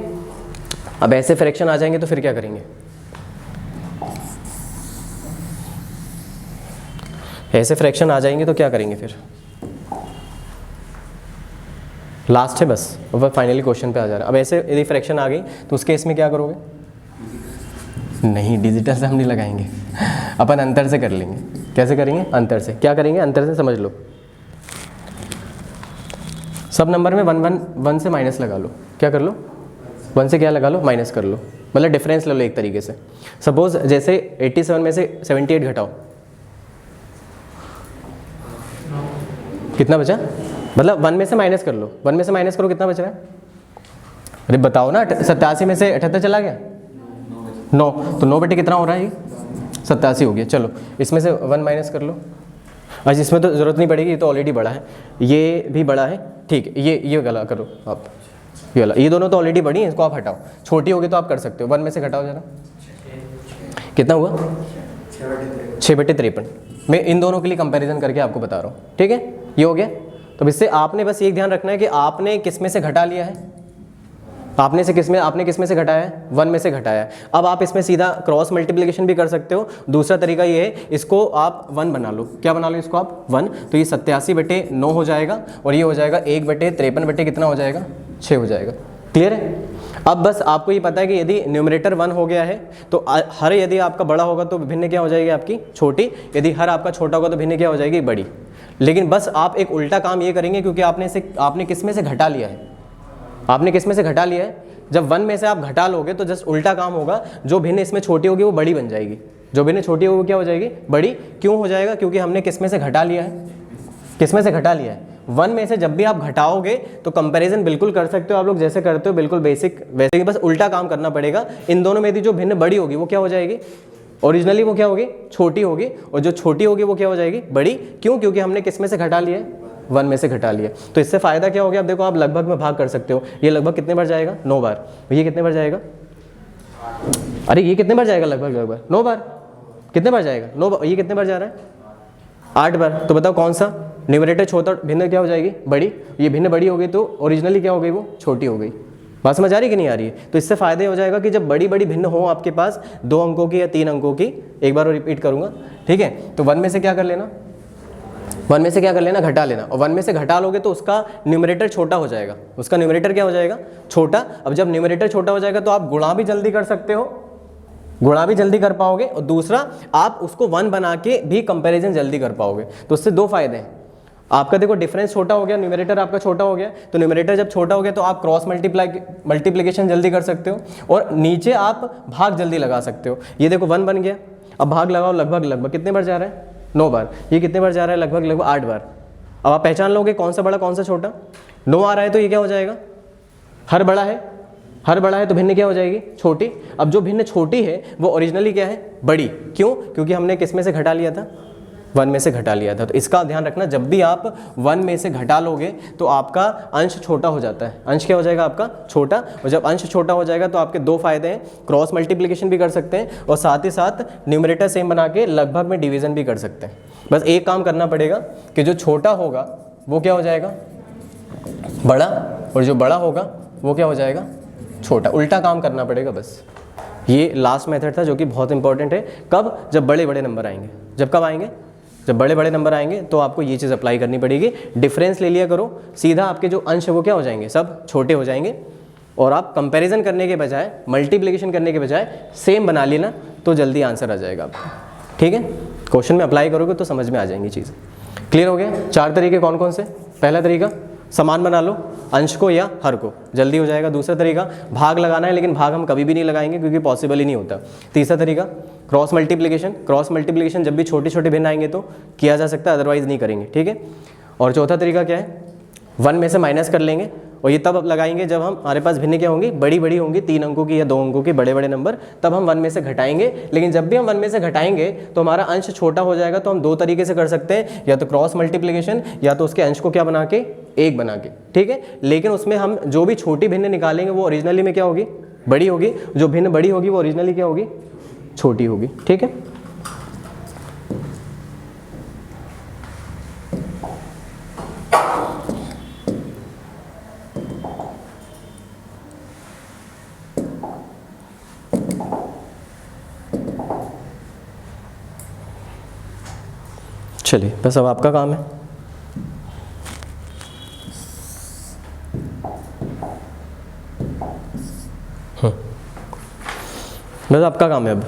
अब ऐसे फ्रैक्शन आ जाएंगे तो फिर क्या करेंगे? ऐसे फ्रैक्शन आ जाएंगे तो क्या करेंगे फिर? लास्ट है बस, और फाइनली क्वेश्चन पे आ जा रहा है। अब ऐसे यदि फ्रैक्शन आ गई तो उस केस में क्या करोगे? नहीं, डिजिटल से हम नहीं लगाएंगे, अपन अंतर से कर लेंगे। कैसे करेंगे? अंतर से। क्या करेंगे? अंतर से समझ लो, सब नंबर में 1 से माइनस लगा लो। क्या कर लो? 1 से क्या लगा लो? माइनस कर लो, मतलब डिफरेंस ले लो एक तरीके से। सपोज जैसे 87 में से 78 घटाओ, कितना बचा? मतलब 1 में से माइनस कर लो, 1 में से माइनस करो, कितना बच रहा है? अरे बताओ ना, 87 में से 78 चला गया 9, तो 9 बटे कितना हो रहा है? ये 87 हो गया। चलो इसमें से 1 माइनस कर लो। अच्छा, इसमें तो ज़रूरत नहीं पड़ेगी, ये तो ऑलरेडी बड़ा है, ये भी बड़ा है। ठीक है, ये गला करो आप, ये वाला, ये दोनों तो ऑलरेडी बड़ी हैं, इसको आप हटाओ। छोटी होगी तो आप कर सकते हो, 1 में से घटाओ जरा, कितना हुआ? 6/53। मैं इन दोनों के लिए कंपैरिजन करके आपको बता रहा हूँ। ठीक है, ये हो गया। तो इससे आपने बस एक ध्यान रखना है कि आपने किस में से घटा लिया है, आपने किस में से घटाया है? 1 में से घटाया है। अब आप इसमें सीधा क्रॉस मल्टीप्लिकेशन भी कर सकते हो। दूसरा तरीका ये है, इसको आप 1 बना लो। क्या बना लो इसको आप? 1। तो ये 87/9 हो जाएगा, और ये हो जाएगा 1/53 बटे कितना हो जाएगा? 6 हो जाएगा। क्लियर है? अब बस आपको ये पता है कि यदि न्यूमरेटर 1 हो गया है तो हर यदि आपका बड़ा होगा तो भिन्न क्या हो जाएगी? आपकी छोटी। यदि हर आपका छोटा होगा तो भिन्न क्या हो जाएगी? बड़ी। लेकिन बस आप एक उल्टा काम ये करेंगे, क्योंकि आपने किस में से घटा लिया है? आपने किस में से घटा लिया है? जब 1 में से आप घटा लोगे तो जस्ट उल्टा काम होगा, जो भिन्न इसमें छोटी होगी वो बड़ी बन जाएगी, जो भिन्न छोटी होगी वो क्या हो जाएगी? बड़ी। क्यों हो जाएगा? क्योंकि हमने किस में से घटा लिया है? किस में से घटा लिया है? 1 में से जब भी आप घटाओगे तो कंपैरिजन बिल्कुल कर सकते हो आप लोग, जैसे करते हो बिल्कुल बेसिक वैसे ही, बस उल्टा काम करना पड़ेगा। इन दोनों में यदि जो भिन्न बड़ी होगी वो क्या हो जाएगी? ओरिजिनली वो क्या होगी? छोटी होगी, और जो छोटी होगी वो क्या हो जाएगी? बड़ी। क्यों? क्योंकि हमने किस में से घटा लिया है? 1 में से घटा लिया। तो इससे फ़ायदा क्या हो गया? अब देखो, आप लगभग में भाग कर सकते हो। ये लगभग कितने बार जाएगा? 9 बार। ये कितने बार जाएगा? अरे ये कितने बार जाएगा? लगभग 9 बार। कितने बार जाएगा? 9 बार। ये कितने बार जा रहा है? 8 बार। तो बताओ कौन सा न्यूमरेटर छोटा, भिन्न क्या हो जाएगी? बड़ी। ये भिन्न बड़ी हो गई तो ओरिजिनली क्या हो गई? वो छोटी हो गई। बात समझ आ रही कि नहीं आ रही है? तो इससे फ़ायदे हो जाएगा कि जब बड़ी भिन्न हो आपके पास 2 अंकों की या 3 अंकों की, एक बार और रिपीट करूँगा, ठीक है? तो 1 में से क्या कर लेना? 1 में से क्या कर लेना? घटा लेना। और 1 में से घटा लोगे तो उसका न्यूमरेटर छोटा हो जाएगा। उसका न्यूमरेटर क्या हो जाएगा? छोटा। अब जब न्यूमरेटर छोटा हो जाएगा तो आप गुणा भी जल्दी कर सकते हो, गुणा भी जल्दी कर पाओगे, और दूसरा आप उसको 1 बना के भी कंपैरिजन जल्दी कर पाओगे। तो उससे 2 फायदे हैं। आपका देखो डिफरेंस छोटा हो गया, न्यूमरेटर आपका छोटा हो गया, तो न्यूमरेटर जब छोटा हो गया तो आप क्रॉस मल्टीप्लिकेशन जल्दी कर सकते हो, और नीचे आप भाग जल्दी लगा सकते हो। ये देखो 1 बन गया, अब भाग लगाओ, लगभग कितने बार जा रहा है? 9 बार। ये कितने बार जा रहा है? लगभग 8 बार। अब आप पहचान लोगे कौन सा बड़ा कौन सा छोटा। 9 आ रहा है तो ये क्या हो जाएगा? हर बड़ा है तो भिन्न क्या हो जाएगी? छोटी। अब जो भिन्न छोटी है वो ओरिजिनली क्या है? बड़ी। क्यों? क्योंकि हमने किस में से घटा लिया था? 1 में से घटा लिया था। तो इसका ध्यान रखना, जब भी आप 1 में से घटा लोगे तो आपका अंश छोटा हो जाता है। अंश क्या हो जाएगा? आपका छोटा। और जब अंश छोटा हो जाएगा तो आपके 2 फायदे हैं, क्रॉस मल्टीप्लिकेशन भी कर सकते हैं, और साथ ही साथ न्यूमरेटर सेम बना के लगभग में डिवीजन भी कर सकते हैं। बस एक काम करना पड़ेगा कि जो छोटा होगा वो क्या हो जाएगा? बड़ा, और जो बड़ा होगा वो क्या हो जाएगा? छोटा। उल्टा काम करना पड़ेगा बस। ये लास्ट मेथड था जो कि बहुत इंपॉर्टेंट है। कब? जब बड़े नंबर आएंगे। जब कब आएंगे? जब बड़े नंबर आएंगे तो आपको ये चीज़ अप्लाई करनी पड़ेगी। डिफरेंस ले लिया करो, सीधा आपके जो अंश है वो क्या हो जाएंगे? सब छोटे हो जाएंगे, और आप कंपैरिजन करने के बजाय, मल्टीप्लिकेशन करने के बजाय सेम बना लेना, तो जल्दी आंसर आ जाएगा आपका। ठीक है? क्वेश्चन में अप्लाई करोगे तो समझ में आ जाएंगी चीज़ें। क्लियर हो गया? 4 तरीके कौन कौन से? पहला तरीका समान बना लो, अंश को या हर को, जल्दी हो जाएगा। दूसरा तरीका भाग लगाना है, लेकिन भाग हम कभी भी नहीं लगाएंगे क्योंकि पॉसिबल ही नहीं होता। तीसरा तरीका क्रॉस मल्टीप्लिकेशन जब भी छोटे छोटे भिन्न आएंगे तो किया जा सकता है, अदरवाइज नहीं करेंगे। ठीक है? और चौथा तरीका क्या है? 1 में से माइनस कर लेंगे, और ये तब अब लगाएंगे जब हमारे पास भिन्न क्या होंगी, बड़ी बड़ी होंगी, 3 अंकों की या 2 अंकों की बड़े बड़े नंबर, तब हम 1 में से घटाएंगे। लेकिन जब भी हम 1 में से घटाएंगे तो हमारा अंश छोटा हो जाएगा, तो हम 2 तरीके से कर सकते हैं, या तो क्रॉस मल्टीप्लिकेशन या तो उसके अंश को क्या बना के 1 बना के, ठीक है। लेकिन उसमें हम जो भी छोटी भिन्न निकालेंगे वो ओरिजिनली में क्या होगी, बड़ी होगी, जो भिन्न बड़ी होगी वो ओरिजिनली क्या होगी, छोटी होगी, ठीक है। चलिए बस अब आपका काम है। बस आपका काम है अब।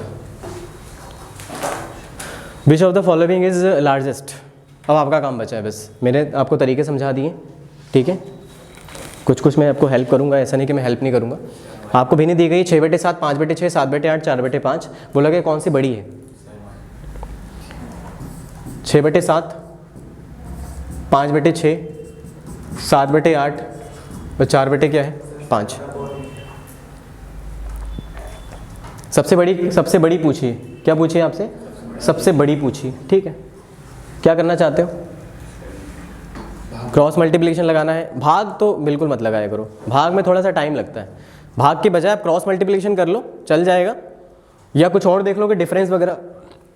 Which of the following is largest. अब आपका काम बचा है बस। मैंने आपको तरीके समझा दिए, ठीक है। कुछ कुछ मैं आपको हेल्प करूंगा, ऐसा नहीं कि मैं हेल्प नहीं करूंगा। आपको भिन्न दी गई 6/7, 5/6, 7/8, 4/5। बोला कि कौन सी बड़ी है, 6/7, 5/6, 7/8 और 4 क्या है 5। सबसे बड़ी पूछिए, क्या पूछिए आपसे, सबसे बड़ी पूछिए, ठीक है। क्या करना चाहते हो, क्रॉस मल्टीप्लिकेशन लगाना है। भाग तो बिल्कुल मत लगाया करो, भाग में थोड़ा सा टाइम लगता है। भाग के बजाय आप क्रॉस मल्टीप्लिकेशन कर लो, चल जाएगा। या कुछ और देख लो कि डिफरेंस वगैरह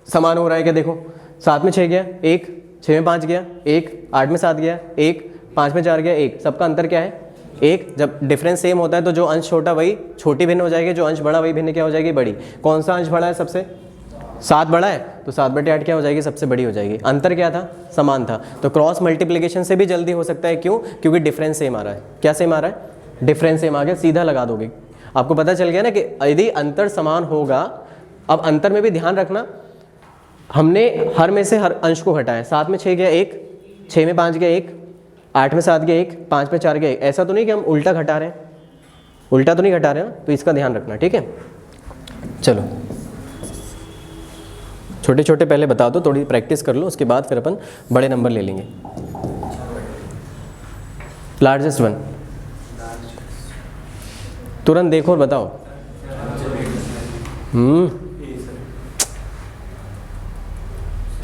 समान हो रहा है क्या। देखो 7 में 6 गया 1, 6 में 5 गया 1, 8 में 7 गया 1, 5 में 4 गया 1। सबका अंतर क्या है 1। जब डिफरेंस सेम होता है तो जो अंश छोटा वही छोटी भिन्न हो जाएगी, जो अंश बड़ा वही भिन्न क्या हो जाएगी, बड़ी। कौन सा अंश बड़ा है सबसे, 7 बड़ा है, तो 7/8 क्या हो जाएगी, सबसे बड़ी हो जाएगी। अंतर क्या था, समान था। तो क्रॉस मल्टीप्लिकेशन से भी जल्दी हो सकता है, क्यों, क्योंकि डिफरेंस सेम आ रहा है। क्या सेम आ रहा है, डिफरेंस सेम आ गया, सीधा लगा दोगे। आपको पता चल गया ना कि यदि अंतर समान होगा। अब अंतर में भी ध्यान रखना, हमने हर में से हर अंश को घटाया। 7 में 6 गया 1, 6 में 5 गया 1, 8 में 7 गया 1, 5 में 4 गया 1। ऐसा तो नहीं कि हम उल्टा घटा रहे हैं, उल्टा तो नहीं घटा रहे हैं, तो इसका ध्यान रखना, ठीक है। चलो छोटे छोटे पहले बता दो, थोड़ी प्रैक्टिस कर लो, उसके बाद फिर अपन बड़े नंबर ले लेंगे। लार्जेस्ट वन, तुरंत देखो और बताओ।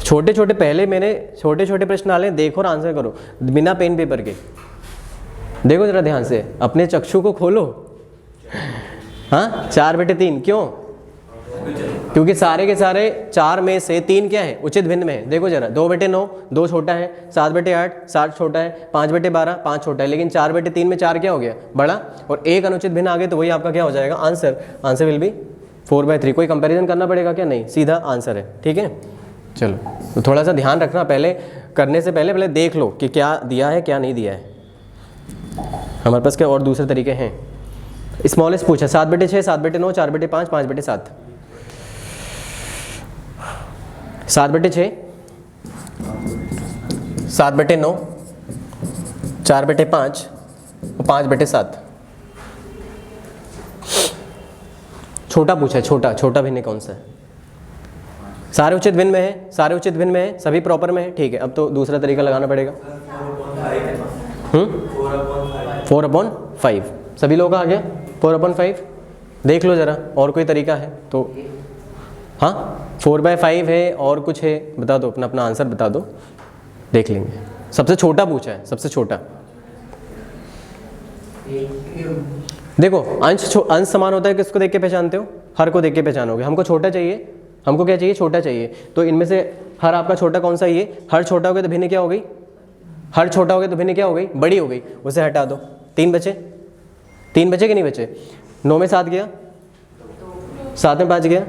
छोटे छोटे पहले मैंने छोटे छोटे प्रश्न डाले, देखो और आंसर करो बिना पेन पेपर के। देखो जरा ध्यान से, अपने चक्षु को खोलो। हाँ 4/3 क्यों, क्योंकि सारे के सारे 4 में से 3 क्या है, उचित भिन्न में है। देखो जरा 2/9 2 छोटा है, 7/8 7 छोटा है, 5/12 5 छोटा है। लेकिन 4/3 में 4 क्या हो गया, बड़ा, और एक अनुचित भिन्न आ गए तो वही आपका क्या हो जाएगा, आंसर। Answer will be 4/3। कोई कंपैरिजन करना पड़ेगा क्या, नहीं, सीधा आंसर है, ठीक है। चलो तो थोड़ा सा ध्यान रखना, पहले करने से पहले देख लो कि क्या दिया है क्या नहीं दिया है। हमारे पास क्या और दूसरे तरीके हैं। स्मॉलेस्ट पूछा 7/6, 7/9, 4/5, 5/7। 7/6, 7/9, 4/5 और 5/7। छोटा पूछा है, छोटा भिन्न कौन सा है। सारे उचित भिन्न में है, सारे उचित भिन्न में है, सभी प्रॉपर में है, ठीक है। अब तो दूसरा तरीका लगाना पड़ेगा। 4/5 सभी लोगों का आ गया 4/5। देख लो जरा और कोई तरीका है तो। हाँ 4/5 है और कुछ है, बता दो, अपना अपना आंसर बता दो, देख लेंगे। सबसे छोटा पूछा है, सबसे छोटा। देखो अंश समान होता है, किसको देख के पहचानते हो, हर को देख के पहचानोगे। हमको छोटा चाहिए, हमको क्या चाहिए, छोटा चाहिए। तो इनमें से हर आपका छोटा कौन सा, ये। हर छोटा हो गया तो भिन्न क्या हो गई, हर छोटा हो गया तो भिन्न क्या हो गई, बड़ी हो गई। उसे हटा दो, 3 बचे, 3 बचे कि नहीं बचे। 9 में 7 गया, 7 में 5 गया,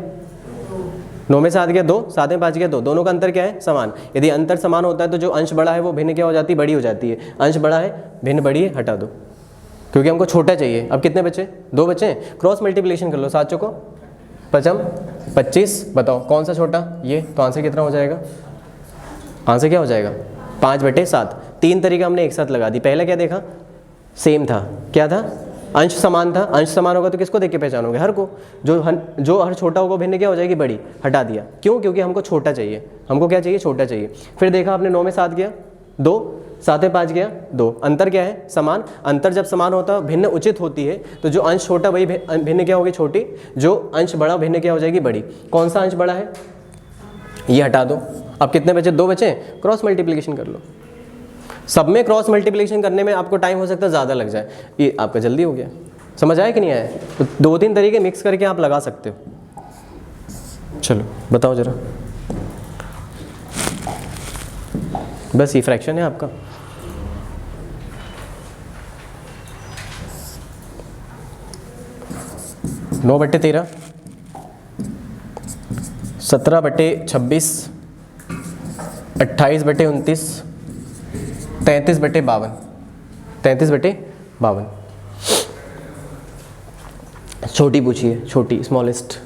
9 में 7 गया 2, 7 में 5 गया 2। दोनों का अंतर क्या है, समान। यदि अंतर समान होता है तो जो अंश बड़ा है वो भिन्न क्या हो जाती है, बड़ी हो जाती है। अंश बड़ा है भिन्न बड़ी है, हटा दो, क्योंकि हमको छोटा चाहिए। अब कितने बचे, 2 बचे। क्रॉस मल्टीप्लिकेशन कर लो, 7 चौको 25। बताओ कौन सा छोटा, ये। तो आंसर कितना हो जाएगा, आंसर क्या हो जाएगा 5/7। 3 तरीका हमने एक साथ लगा दी। पहले क्या देखा, सेम था, क्या था, अंश समान था। अंश समान होगा तो किसको देख के पहचानोगे, हर को। जो हर छोटा होगा भिन्न क्या हो जाएगी, बड़ी, हटा दिया। क्यों, क्योंकि हमको छोटा चाहिए, हमको क्या चाहिए, छोटा चाहिए। फिर देखा आपने 9 में 7 गया, 2, 7 में 5 गया 2, अंतर क्या है? समान। अंतर जब समान होता है, भिन्न उचित होती है, तो जो अंश छोटा वही भिन्न क्या होगी? छोटी। जो अंश बड़ा भिन्न क्या हो जाएगी? बड़ी। कौन सा अंश बड़ा है? ये हटा दो। अब कितने बचे? 2 बचे। क्रॉस मल्टीप्लिकेशन कर लो। सब में क्रॉस मल्टीप्लिकेशन करने में आपको टाइम हो सकता है ज़्यादा लग जाए, ये आपका जल्दी हो गया। समझ आया कि नहीं आया? तो 2-3 तरीके मिक्स करके आप लगा सकते हो। चलो बताओ जरा। बस ये फ्रैक्शन है आपका। नौ बटे 13, 17 बटे 26, 28 बटे 29, 33 बटे 52, 33 बटे 52। छोटी पूछिए, छोटी, स्मॉलेस्ट।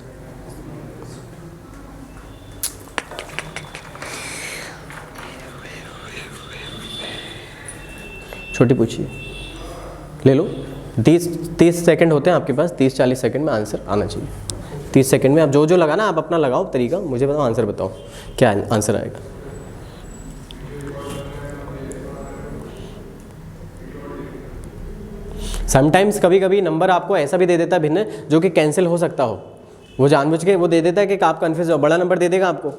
छोटी पूछिए, ले लो। 30 सेकंड होते हैं आपके पास, 30-40 सेकंड में आंसर आना चाहिए। 30 सेकंड में आप जो जो लगाना आप अपना लगाओ तरीका, मुझे बताओ, आंसर बताओ क्या आंसर आएगा। समटाइम्स कभी कभी नंबर आपको ऐसा भी दे देता है भिन्न जो कि कैंसिल हो सकता हो, वो जानबूझ के वो दे देता है कि आप कन्फ्यूज हो। बड़ा नंबर दे देगा आपको,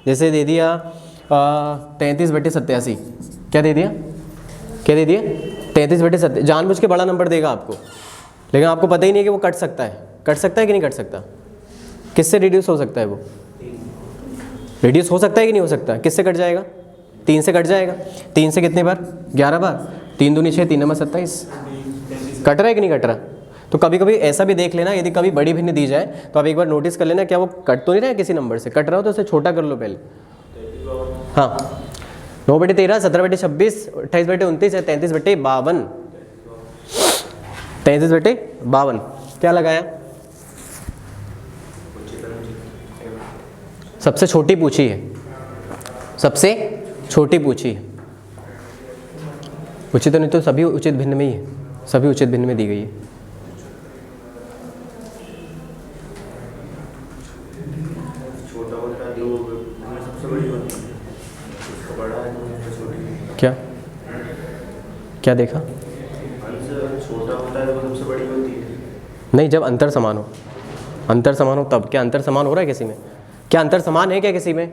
जैसे दे दिया 33 बटे 87। क्या दे दिया? क्या दे दिया? 33 बटे 87। जानबूझ के बड़ा नंबर देगा आपको, लेकिन आपको पता ही नहीं है कि वो कट सकता है। कट सकता है कि नहीं कट सकता? किससे रिड्यूस हो सकता है? वो रिड्यूस हो सकता है कि नहीं हो सकता? किससे कट जाएगा? 3 से कट जाएगा। 3 से कितने बार? 11 बार। 3 दूनी 6, 3 नंबर 27। कट रहा है कि नहीं कट रहा? तो कभी कभी ऐसा भी देख लेना, यदि कभी बड़ी भिन्न दी जाए तो आप एक बार नोटिस कर लेना, क्या वो कट तो नहीं रहा है किसी नंबर से? कट रहा हो तो उसे छोटा कर लो पहले। हाँ, 9 बटे 13, 17 बटे 26, 28 बटे 29 है 33 बटे 52। 33 बटे 52 क्या लगाया? सबसे छोटी पूछी है, सबसे छोटी पूछी है। उचित तो नहीं तो सभी उचित भिन्न में ही है, सभी उचित भिन्न में दी गई है। क्या क्या देखा? छोटा होता है तो सबसे बड़ी होती है। नहीं, जब अंतर समान हो, अंतर समान हो तब। क्या अंतर समान हो रहा है किसी में? क्या अंतर समान है क्या किसी में?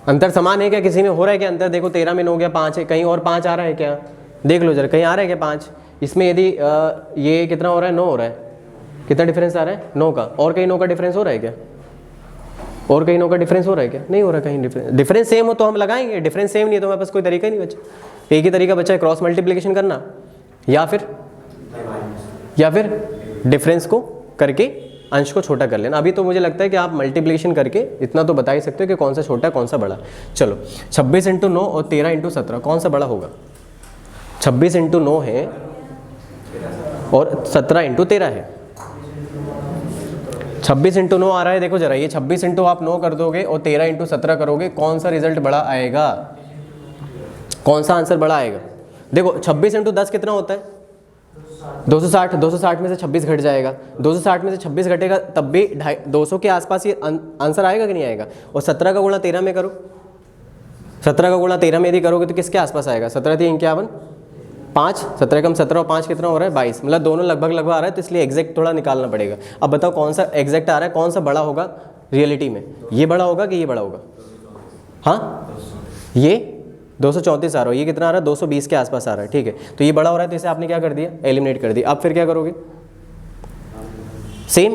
अंतर समान है क्या किसी में? हो रहा है क्या अंतर? देखो 13 में 9 गया 5 है, कहीं और 5 आ रहा है क्या? देख लो जरा, कहीं आ रहा है क्या 5? इसमें यदि ये कितना हो रहा है? 9 हो रहा है। कितना डिफरेंस आ रहा है? 9 का। और कहीं 9 का डिफरेंस हो रहा है क्या? और कहीं 9 का डिफरेंस हो रहा है क्या? नहीं हो रहा कहीं डिफरेंस। डिफरेंस सेम हो तो हम लगाएंगे, डिफरेंस सेम नहीं है तो हमारे पास कोई तरीका ही नहीं बचा। एक ही तरीका बचा है, क्रॉस मल्टीप्लिकेशन करना या फिर डिफरेंस को करके अंश को छोटा कर लेना। अभी तो मुझे लगता है कि आप मल्टीप्लिकेशन करके इतना तो बता ही सकते हो कि कौन सा छोटा कौन सा बड़ा। चलो 26 × 9 और 13 × 17 कौन सा बड़ा होगा? 26 × 9 है और 17 × 13 है। 26 × 9 आ रहा है, देखो जरा, ये 26 × आप 9 कर दोगे और 13 × 17 करोगे, कौन सा रिजल्ट बड़ा आएगा? कौन सा आंसर बड़ा आएगा? देखो 26 × 10 कितना होता है? 260। 260 में से 26 घट जाएगा। 260 में से 26 घटेगा तब भी 200 के आसपास ये आंसर आएगा कि नहीं आएगा? और 17 का गुणा 13 में करो, 17 का गुणा 13 में यदि करोगे तो किसके आसपास आएगा? 17 × 3 = 51, 5, 17 कम 17 और 5 कितना हो रहा है? 22। मतलब दोनों लगभग आ रहा है, तो इसलिए एग्जैक्ट थोड़ा निकालना पड़ेगा। अब बताओ कौन सा एग्जैक्ट आ रहा है, कौन सा बड़ा होगा रियलिटी में? ये बड़ा होगा कि ये बड़ा होगा? हाँ, ये 234 आ रहा है, ये कितना आ रहा है? 220 के आसपास आ रहा है। ठीक है, तो ये बड़ा हो रहा है तो इसे आपने क्या कर दिया? एलिमिनेट कर दिया। अब फिर क्या करोगे? सेम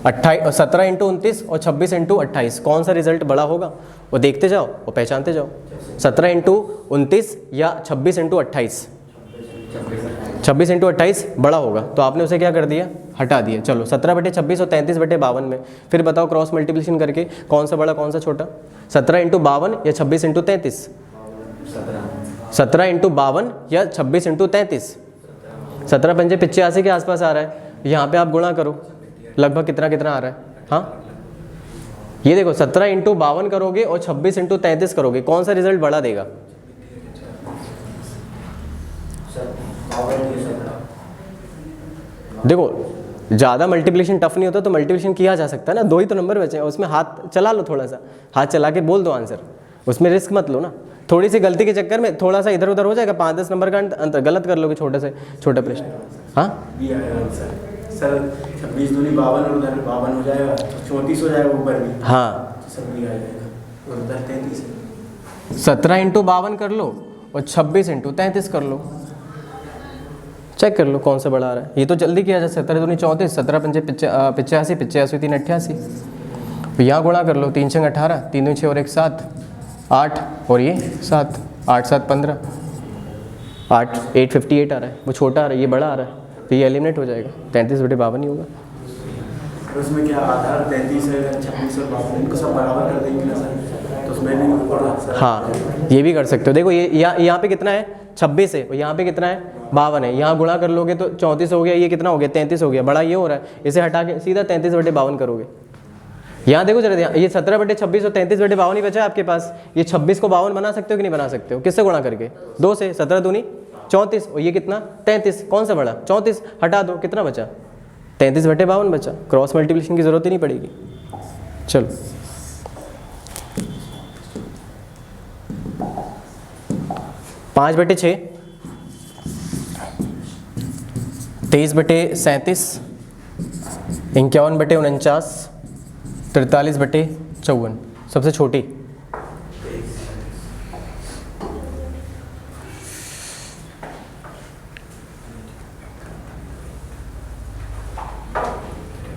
17 × 29 और 26 × 28 कौन सा रिजल्ट बड़ा होगा? वो देखते जाओ और पहचानते जाओ। 17 × 29 या 26 × 28? 26 × 28 बड़ा होगा, तो आपने उसे क्या कर दिया? हटा दिया। चलो 17 बटे 26 और 33 बटे 52 में फिर बताओ क्रॉस मल्टीप्लिकेशन करके कौन सा बड़ा कौन सा छोटा? 17 × 52 या 26 × 33? 17 × 52 या 26 × 33? 17 पंजे 85 के आसपास आ रहा है। यहाँ पे आप गुणा करो, लगभग कितना कितना आ रहा है? हाँ, ये देखो 17 × 52 करोगे और 26 × 33 करोगे, कौन सा रिजल्ट बड़ा देगा? देखो ज़्यादा मल्टीप्लिकेशन टफ नहीं होता तो मल्टीप्लिकेशन किया जा सकता है ना, 2 ही तो नंबर बचे हैं, उसमें हाथ चला लो, थोड़ा सा हाथ चला के बोल दो आंसर, उसमें रिस्क मत लो ना। थोड़ी सी गलती के चक्कर में थोड़ा सा इधर उधर हो जाएगा, 5-10 नंबर का अंतर गलत कर लोगे छोटे से छोटा प्रश्न। हाँ भी आएगा सर 26 दूनी 52 और उधर 52 हो जाएगा, 34 हो जाएगा ऊपर भी। हाँ, सब भी आ जाएगा और उधर 33 है। 17 इंटू 52 कर लो और 26 इंटू 33 कर लो, चेक कर लो कौन सा बड़ा आ रहा है। ये तो जल्दी किया जाए, 17 दूनी 34, 17 पंजे 85, 85 3 88। यहाँ गुणा कर लो, 3 6 18, 3 2 6 और 1 7, 8 और ये 7, 8 7 15, 8 858 आ रहा है, वो छोटा आ रहा है, ये बड़ा आ रहा है, तो ये एलिमिनेट हो जाएगा, 33/52 ही होगा। और उसमें क्या आधार 33 है, 26 और 52 इनको सब बराबर कर देंगे ना सर, तो उसमें भी होगा सर। हाँ, ये भी कर सकते हो। देखो ये यहाँ पे कितना है 26 है और यहाँ पे कितना है 52 है, यहाँ गुणा कर लोगे तो 34 हो गया, ये कितना हो गया 33 हो गया, बड़ा ये हो रहा है, इसे हटा के सीधा 33/52 करोगे। यहाँ देखो जरा, ये 17/26 और 33/52 ही बचा है आपके पास। ये 26 को 52 बना सकते हो कि नहीं बना सकते हो? किससे गुणा करके? 2 से। 17 दूनी 34 और ये कितना 33, कौन सा बड़ा 34, हटा दो, कितना बचा 33/52 बचा। क्रॉस मल्टीप्लिकेशन की जरूरत ही नहीं पड़ेगी। चलो 5/6, 23/37, 51/49, 43/54, सबसे छोटी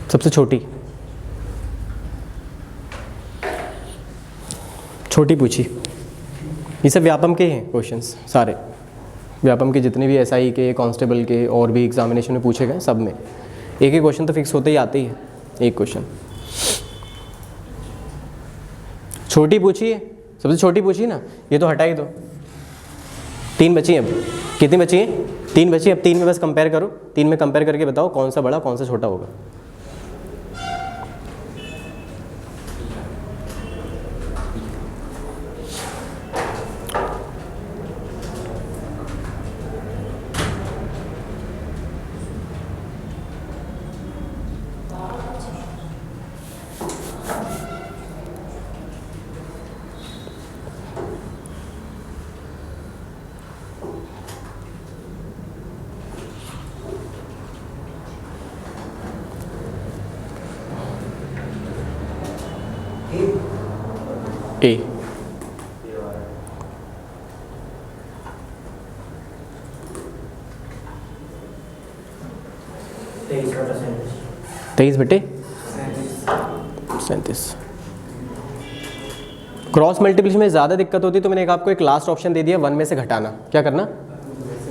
सबसे छोटी पूछी। ये सब व्यापम के हैं क्वेश्चंस, सारे व्यापम के जितने भी एसआई के, कांस्टेबल के और भी एग्जामिनेशन में पूछे गए, सब में एक ही क्वेश्चन तो फिक्स होते ही आते ही है, एक क्वेश्चन। छोटी पूछी है, सबसे छोटी पूछी ना, ये तो हटा ही दो। 3 बची हैं अब, कितनी बची हैं? 3 बची। अब 3 में बस कंपेयर करो, 3 में कंपेयर करके बताओ कौन सा बड़ा कौन सा छोटा होगा। ए 23/37। क्रॉस मल्टीप्लिकेशन में ज़्यादा दिक्कत होती है तो मैंने आपको एक लास्ट ऑप्शन दे दिया, 1 में से घटाना। क्या करना?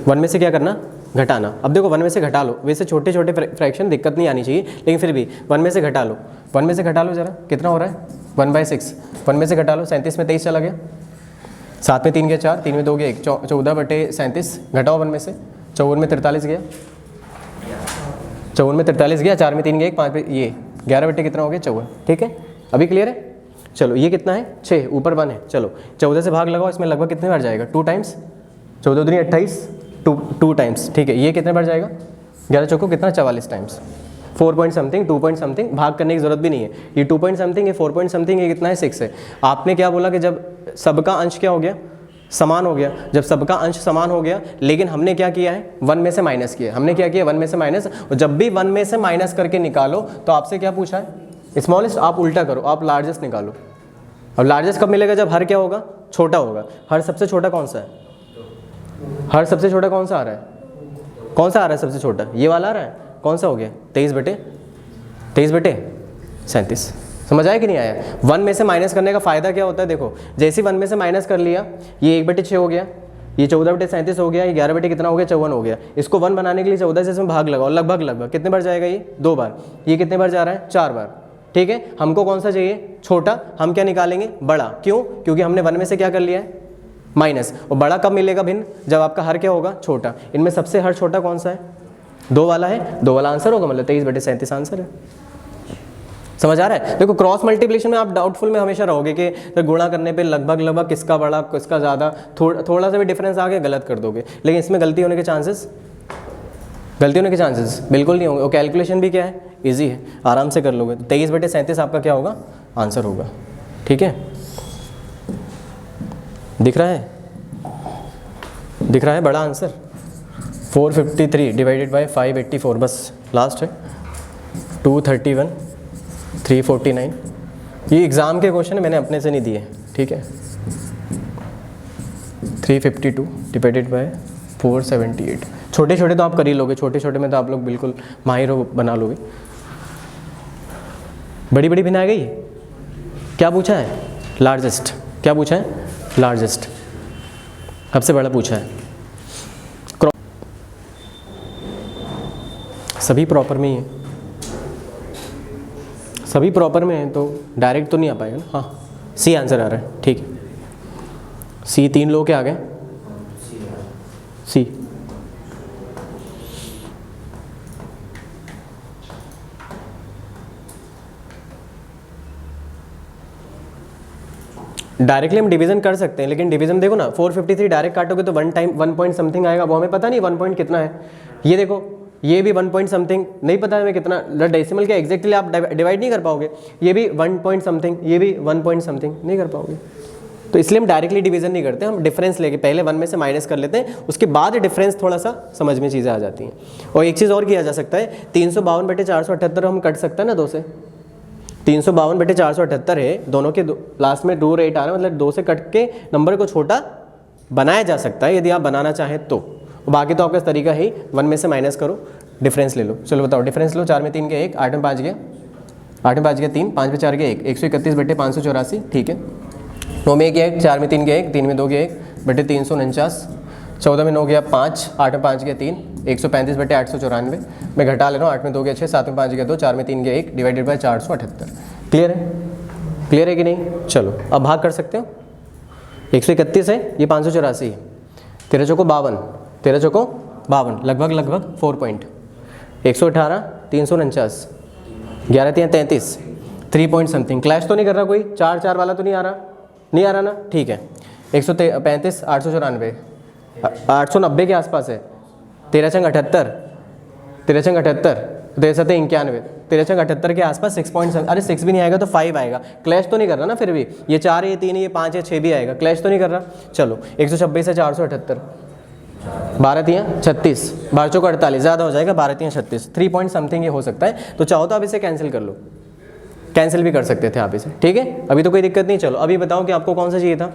1 में से क्या करना? घटाना। अब देखो 1 में से घटा लो, वैसे छोटे छोटे फ्रैक्शन दिक्कत नहीं आनी चाहिए, लेकिन फिर भी 1 में से घटा लो, 1 में से घटा लो जरा, कितना हो रहा है 1/6। 1 में से घटा लो, 37 में 23 चला गया, 7 में 3 गया 4, 3 में 2 गया 1, 14/37 घटाओ 1 में से, 54 में 43 गया, 54 में 43 गया, 4 में 3 गया 1, 5 में ये 11 कितना हो गया 54। ठीक है, अभी क्लियर है? चलो ये कितना है 6, ऊपर 1 है। चलो 14 से भाग लगाओ, इसमें लगभग कितने बार जाएगा 2 टाइम्स, 14 दूनी 28, 2 टाइम्स। ठीक है, ये कितने बार जाएगा 11 चौको कितना 44 times, 4 point something 2 point something, भाग करने की जरूरत भी नहीं है। ये 2 पॉइंट समथिंग, ये 4 पॉइंट समथिंग, ये कितना है 6 है। आपने क्या बोला कि जब सबका अंश क्या हो गया समान हो गया, जब सबका अंश समान हो गया, लेकिन हमने क्या किया है 1 में से माइनस किया। हमने क्या किया 1 में से माइनस, और जब भी 1 में से माइनस करके निकालो तो आपसे क्या पूछा है स्मॉलेस्ट, आप उल्टा करो, आप लार्जेस्ट निकालो। अब लार्जेस्ट कब मिलेगा? जब हर क्या होगा छोटा होगा। हर सबसे छोटा कौन सा है? हर सबसे छोटा कौन सा आ रहा है? कौन सा आ रहा है सबसे छोटा? ये वाला आ रहा है, कौन सा हो गया 23/37। समझ आया कि नहीं आया? 1 में से माइनस करने का फ़ायदा क्या होता है? देखो जैसे 1 में से माइनस कर लिया, ये 1/6 हो गया, ये 14/37 हो गया, ये 11 कितना हो गया 54 हो गया। इसको 1 बनाने के लिए 14 से इसमें भाग लगाओ, लगभग कितने बार जाएगा ये 2 बार। ये कितने बार जा रहा है 4 बार। ठीक है, हमको कौन सा चाहिए छोटा, हम क्या निकालेंगे बड़ा। क्यों? क्योंकि हमने 1 में से क्या कर लिया है माइनस, और बड़ा कब मिलेगा भिन्न? जब आपका हर क्या होगा छोटा। इनमें सबसे हर छोटा कौन सा है? 2 वाला है, 2 वाला आंसर होगा, मतलब 23/37 आंसर है। समझ आ रहा है? देखो क्रॉस मल्टीप्लिकेशन में आप डाउटफुल में हमेशा रहोगे कि गुणा करने पे लगभग किसका बड़ा किसका ज़्यादा, थोड़ा सा भी डिफरेंस आ गया गलत कर दोगे, लेकिन इसमें गलती होने के चांसेस बिल्कुल नहीं होंगे। और कैलकुलेशन भी क्या है इजी है, आराम से कर लोगे। 23/37 आपका क्या होगा आंसर होगा। ठीक है, दिख रहा है? दिख रहा है बड़ा आंसर 453 डिवाइडेड बाय 584, बस लास्ट है 231 349। ये एग्ज़ाम के क्वेश्चन है, मैंने अपने से नहीं दिए, ठीक है। 352 डिवाइडेड बाय 478। छोटे छोटे तो आप कर ही लोगे, छोटे छोटे में तो आप लोग बिल्कुल माहिर हो, बना लोगे। बड़ी बड़ी भिन्न आ गई। क्या पूछा है? लार्जेस्ट। क्या पूछा है? लार्जेस्ट, सबसे बड़ा पूछा है। सभी प्रॉपर में ही है, सभी प्रॉपर में है तो डायरेक्ट तो नहीं आ पाएगा ना। हाँ, सी आंसर आ रहा है, ठीक है। सी 3 लोग के आ गए। सी डायरेक्टली हम डिवीजन कर सकते हैं, लेकिन डिवीजन देखो ना 453 डायरेक्ट काटोगे तो 1 टाइम 1 पॉइंट समथिंग आएगा, वो हमें पता नहीं 1 पॉइंट कितना है। ये देखो ये भी 1 पॉइंट समथिंग नहीं पता है हमें कितना, डेसिमल के एग्जैक्टली आप डिवाइड नहीं कर पाओगे। ये भी 1 पॉइंट समथिंग, ये भी 1 पॉइंट समथिंग, नहीं कर पाओगे। तो इसलिए हम डायरेक्टली डिवीजन नहीं करते, हम डिफरेंस लेके पहले 1 में से माइनस कर लेते हैं, उसके बाद डिफरेंस थोड़ा सा समझ में चीज़ें आ जाती हैं। और एक चीज़ और किया जा सकता है, 352/478 हम कट सकते हैं ना 2 से। 352/478 है, दोनों के लास्ट में 2 रेट आ रहा है, मतलब 2 से कट के नंबर को छोटा बनाया जा सकता है यदि आप बनाना चाहें तो। बाकी तो आपका तरीका है 1 में से माइनस करो, डिफरेंस ले लो। चलो बताओ, डिफरेंस लो। 4 में 3 के 1, 8 में 5 गया, 8 में 5 गया 3, 5 में 4 के 1, 131/584, ठीक है। 9 में 1 गया 1, 4 में 3 गया 1, 3 में 2 गया 1/349, 14 में 9 गया 5, 8 में 5 गया 3, 135/894। मैं घटा ले रहा हूँ, 8 में 2 गया 6, 7 में 5 गया 2, 4 में 3 गया 1 डिवाइडेड बाय 478। क्लियर है? क्लियर है कि नहीं? चलो अब भाग कर सकते हो। 131 है, ये 584 है, 13 चौको 52, 13 चौको 52, लगभग 4 पॉइंट। 118, 349, 11 3 33, 3 point something. क्लैश तो नहीं कर रहा कोई? 4 वाला तो नहीं आ रहा ना, ठीक है। 135, 894, 890 के आसपास है। 13 छंग 78, 13 छंग 78, 13 91, 13 छंग 78 के आसपास 6 पॉइंट। अरे 6 भी नहीं आएगा तो 5 आएगा। क्लैश तो नहीं कर रहा ना फिर भी, ये 4 है, ये 3 है, ये 5 है, 6 भी आएगा, क्लैश तो नहीं कर रहा। चलो 126 है 478, 12 3 36, 12 चौको 48, ज़्यादा हो जाएगा, 12 3 36, 3 पॉइंट समथिंग ये हो सकता है। तो चाहो तो आप इसे कैंसिल कर लो, कैंसिल भी कर सकते थे आप इसे, ठीक है। अभी तो कोई दिक्कत नहीं। चलो अभी बताओ कि आपको कौन सा चाहिए था?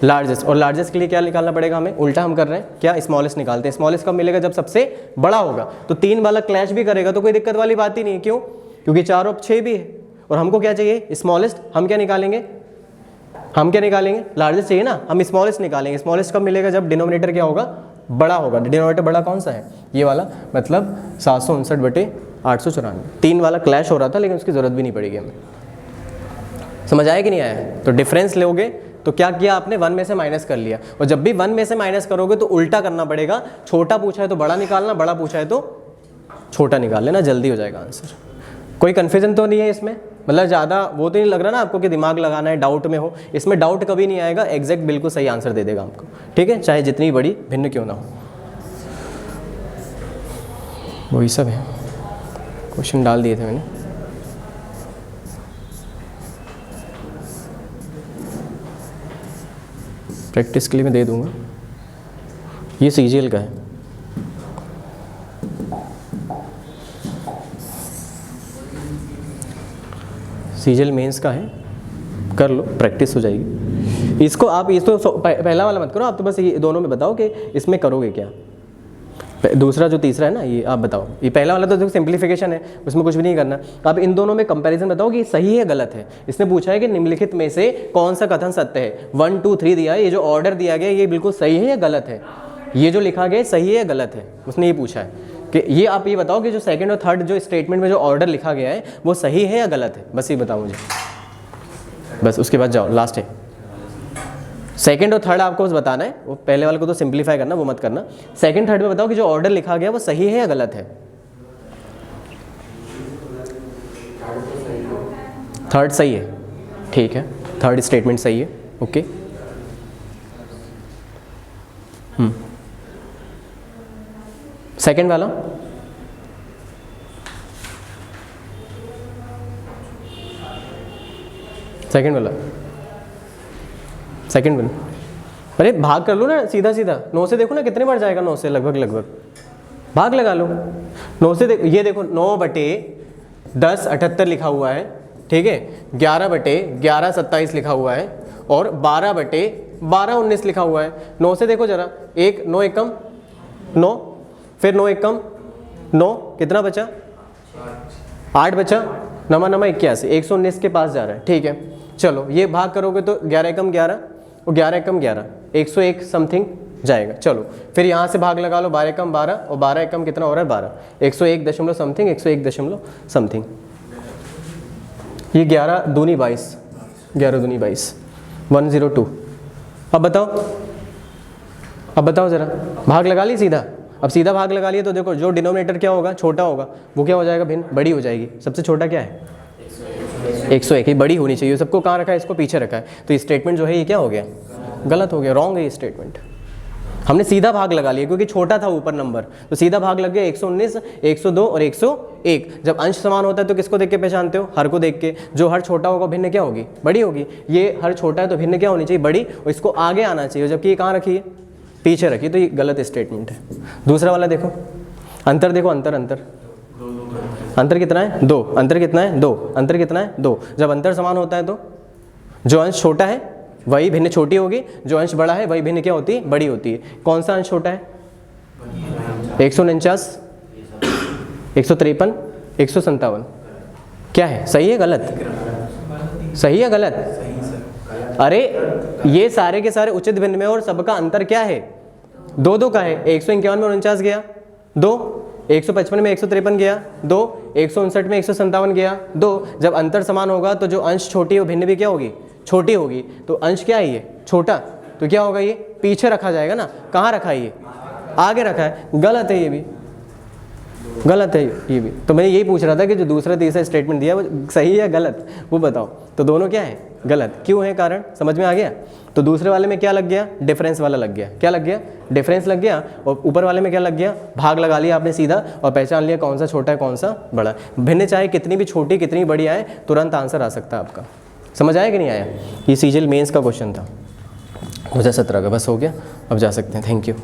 लार्जेस्ट। और लार्जेस्ट के लिए क्या निकालना पड़ेगा हमें? उल्टा हम कर रहे हैं क्या, स्मॉलेस्ट निकालते हैं। स्मॉलेस्ट कब मिलेगा? जब सबसे बड़ा होगा। तो 3 वाला क्लैश भी करेगा तो कोई दिक्कत वाली बात ही नहीं है। क्यों? क्योंकि 4 और 6 भी है, और हमको क्या चाहिए? स्मॉलेस्ट। हम क्या निकालेंगे? लार्जेस्ट चाहिए ना, हम स्मॉलेस्ट निकालेंगे। स्मॉलेस्ट कब मिलेगा? जब डिनोमिनेटर क्या होगा? बड़ा होगा। डिनोमिनेटर बड़ा कौन सा है? ये वाला, मतलब 759/894। 3 वाला क्लैश हो रहा था लेकिन उसकी ज़रूरत भी नहीं पड़ेगी हमें। समझ आया कि नहीं आया? तो डिफरेंस लोगे तो क्या किया आपने? 1 में से माइनस कर लिया। और जब भी 1 में से माइनस करोगे तो उल्टा करना पड़ेगा। छोटा पूछा है तो बड़ा निकालना, बड़ा पूछा है तो छोटा निकाल लेना, जल्दी हो जाएगा आंसर। कोई कन्फ्यूजन तो नहीं है इसमें? मतलब ज़्यादा वो तो नहीं लग रहा ना आपको कि दिमाग लगाना है, डाउट में हो? इसमें डाउट कभी नहीं आएगा, एग्जैक्ट बिल्कुल सही आंसर दे देगा आपको, ठीक है, चाहे जितनी बड़ी भिन्न क्यों ना हो। वही सब है, क्वेश्चन डाल दिए थे मैंने। प्रैक्टिस के लिए मैं दे दूंगा। ये सीजीएल का है। सीजीएल मेंस का है, कर लो, प्रैक्टिस हो जाएगी। इसको आप इस तो पहला वाला मत करो, आप तो बस ये दोनों में बताओ कि इसमें करोगे क्या। दूसरा जो तीसरा है ना, ये आप बताओ। ये पहला वाला तो सिंप्लीफिकेशन है, उसमें कुछ भी नहीं करना। आप इन दोनों में कंपैरिजन बताओ कि सही है गलत है। इसने पूछा है कि निम्नलिखित में से कौन सा कथन सत्य है। 1 2 3 दिया है, ये जो ऑर्डर दिया गया ये बिल्कुल सही है या गलत है, ये जो लिखा गया सही है या गलत है, उसने ये पूछा है कि ये आप ये बताओ कि जो सेकंड और थर्ड जो स्टेटमेंट में जो ऑर्डर लिखा गया है वो सही है या गलत है, बस ये बताओ मुझे। बस उसके बाद जाओ, लास्ट है। सेकंड और थर्ड आपको बस बताना है, वो पहले वाले को तो सिंप्लीफाई करना, वो मत करना। सेकंड थर्ड में बताओ कि जो ऑर्डर लिखा गया वो सही है या गलत है। थर्ड सही है, ठीक है, थर्ड स्टेटमेंट सही है, ओके। सेकंड वाला सेकंड वन अरे भाग कर लो ना सीधा सीधा, 9 से देखो ना कितने बार जाएगा, 9 से लगभग भाग लगा लो। 9 से ये देखो 9/10 78 लिखा हुआ है, ठीक है। 11/11 27 लिखा हुआ है और 12/12 19 लिखा हुआ है। 9 से देखो जरा, 1 9 एकम 9, फिर 9 एकम 9, कितना बचा 8 बचा, नमा 81, 119 के पास जा रहा है, ठीक है। चलो ये भाग करोगे तो 11 एकम 11 और 11 एकम 11, 101 समथिंग जाएगा। चलो फिर यहाँ से भाग लगा लो, 12 एकम 12 और 12 एकम कितना हो रहा है 12, 101 दशमलव समथिंग, 101 दशमलव समथिंग। ये 11 दूनी 22, 11 दूनी 22, 102। अब बताओ जरा, भाग लगा ली सीधा। अब सीधा भाग लगा लिए तो देखो जो डिनोमिनेटर क्या होगा, छोटा होगा, वो क्या हो जाएगा भिन्न, बड़ी हो जाएगी। सबसे छोटा क्या है 101, ही बड़ी होनी चाहिए। सबको कहाँ रखा है, इसको पीछे रखा है, तो ये स्टेटमेंट जो है ये क्या हो गया, गलत हो गया, रॉन्ग है ये स्टेटमेंट। हमने सीधा भाग लगा लिया क्योंकि छोटा था ऊपर नंबर, तो सीधा भाग लग गया 119, 102 और 101। जब अंश समान होता है तो किसको देख के पहचानते हो, हर को देख के। जो हर छोटा होगा भिन्न क्या होगी, बड़ी होगी। ये हर छोटा है तो भिन्न क्या होनी चाहिए, बड़ी, और इसको आगे आना चाहिए, जबकि ये कहाँ रखी है, पीछे रखी, तो ये गलत स्टेटमेंट है। दूसरा वाला देखो, अंतर देखो, अंतर कितना है 2, अंतर कितना है 2, अंतर कितना है 2। जब अंतर समान होता है तो जो अंश छोटा है वही भिन्न छोटी होगी, जो अंश बड़ा है वही भिन्न क्या होती है, बड़ी होती है। कौन सा अंश छोटा है, 149, 153, 157, क्या है, सही है गलत, सही है गलत। अरे ये सारे के सारे उचित भिन्न में और सबका अंतर क्या है, 2 का है। 151 में 49 गया 2, 155 में 153 गया 2, 159 में 157 गया 2। जब अंतर समान होगा तो जो अंश छोटी है वो भिन्न भी क्या होगी, छोटी होगी। तो अंश क्या है ये छोटा, तो क्या होगा, ये पीछे रखा जाएगा ना। कहाँ रखा है, ये आगे रखा है, गलत है, ये भी गलत है, ये भी। तो मैं यही पूछ रहा था कि जो दूसरा तीसरा स्टेटमेंट दिया वो सही है गलत, वो बताओ। तो दोनों क्या है, गलत। क्यों है कारण समझ में आ गया। तो दूसरे वाले में क्या लग गया, डिफरेंस वाला लग गया, क्या लग गया, डिफरेंस लग गया। और ऊपर वाले में क्या लग गया, भाग लगा लिया आपने सीधा और पहचान लिया कौन सा छोटा है कौन सा बड़ा। भिन्न चाहे कितनी भी छोटी कितनी बड़ी आए, तुरंत आंसर आ सकता है आपका। समझ आया कि नहीं आया। ये सीजीएल मेंस का क्वेश्चन था 2017 का, बस हो गया, अब जा सकते हैं। Thank you.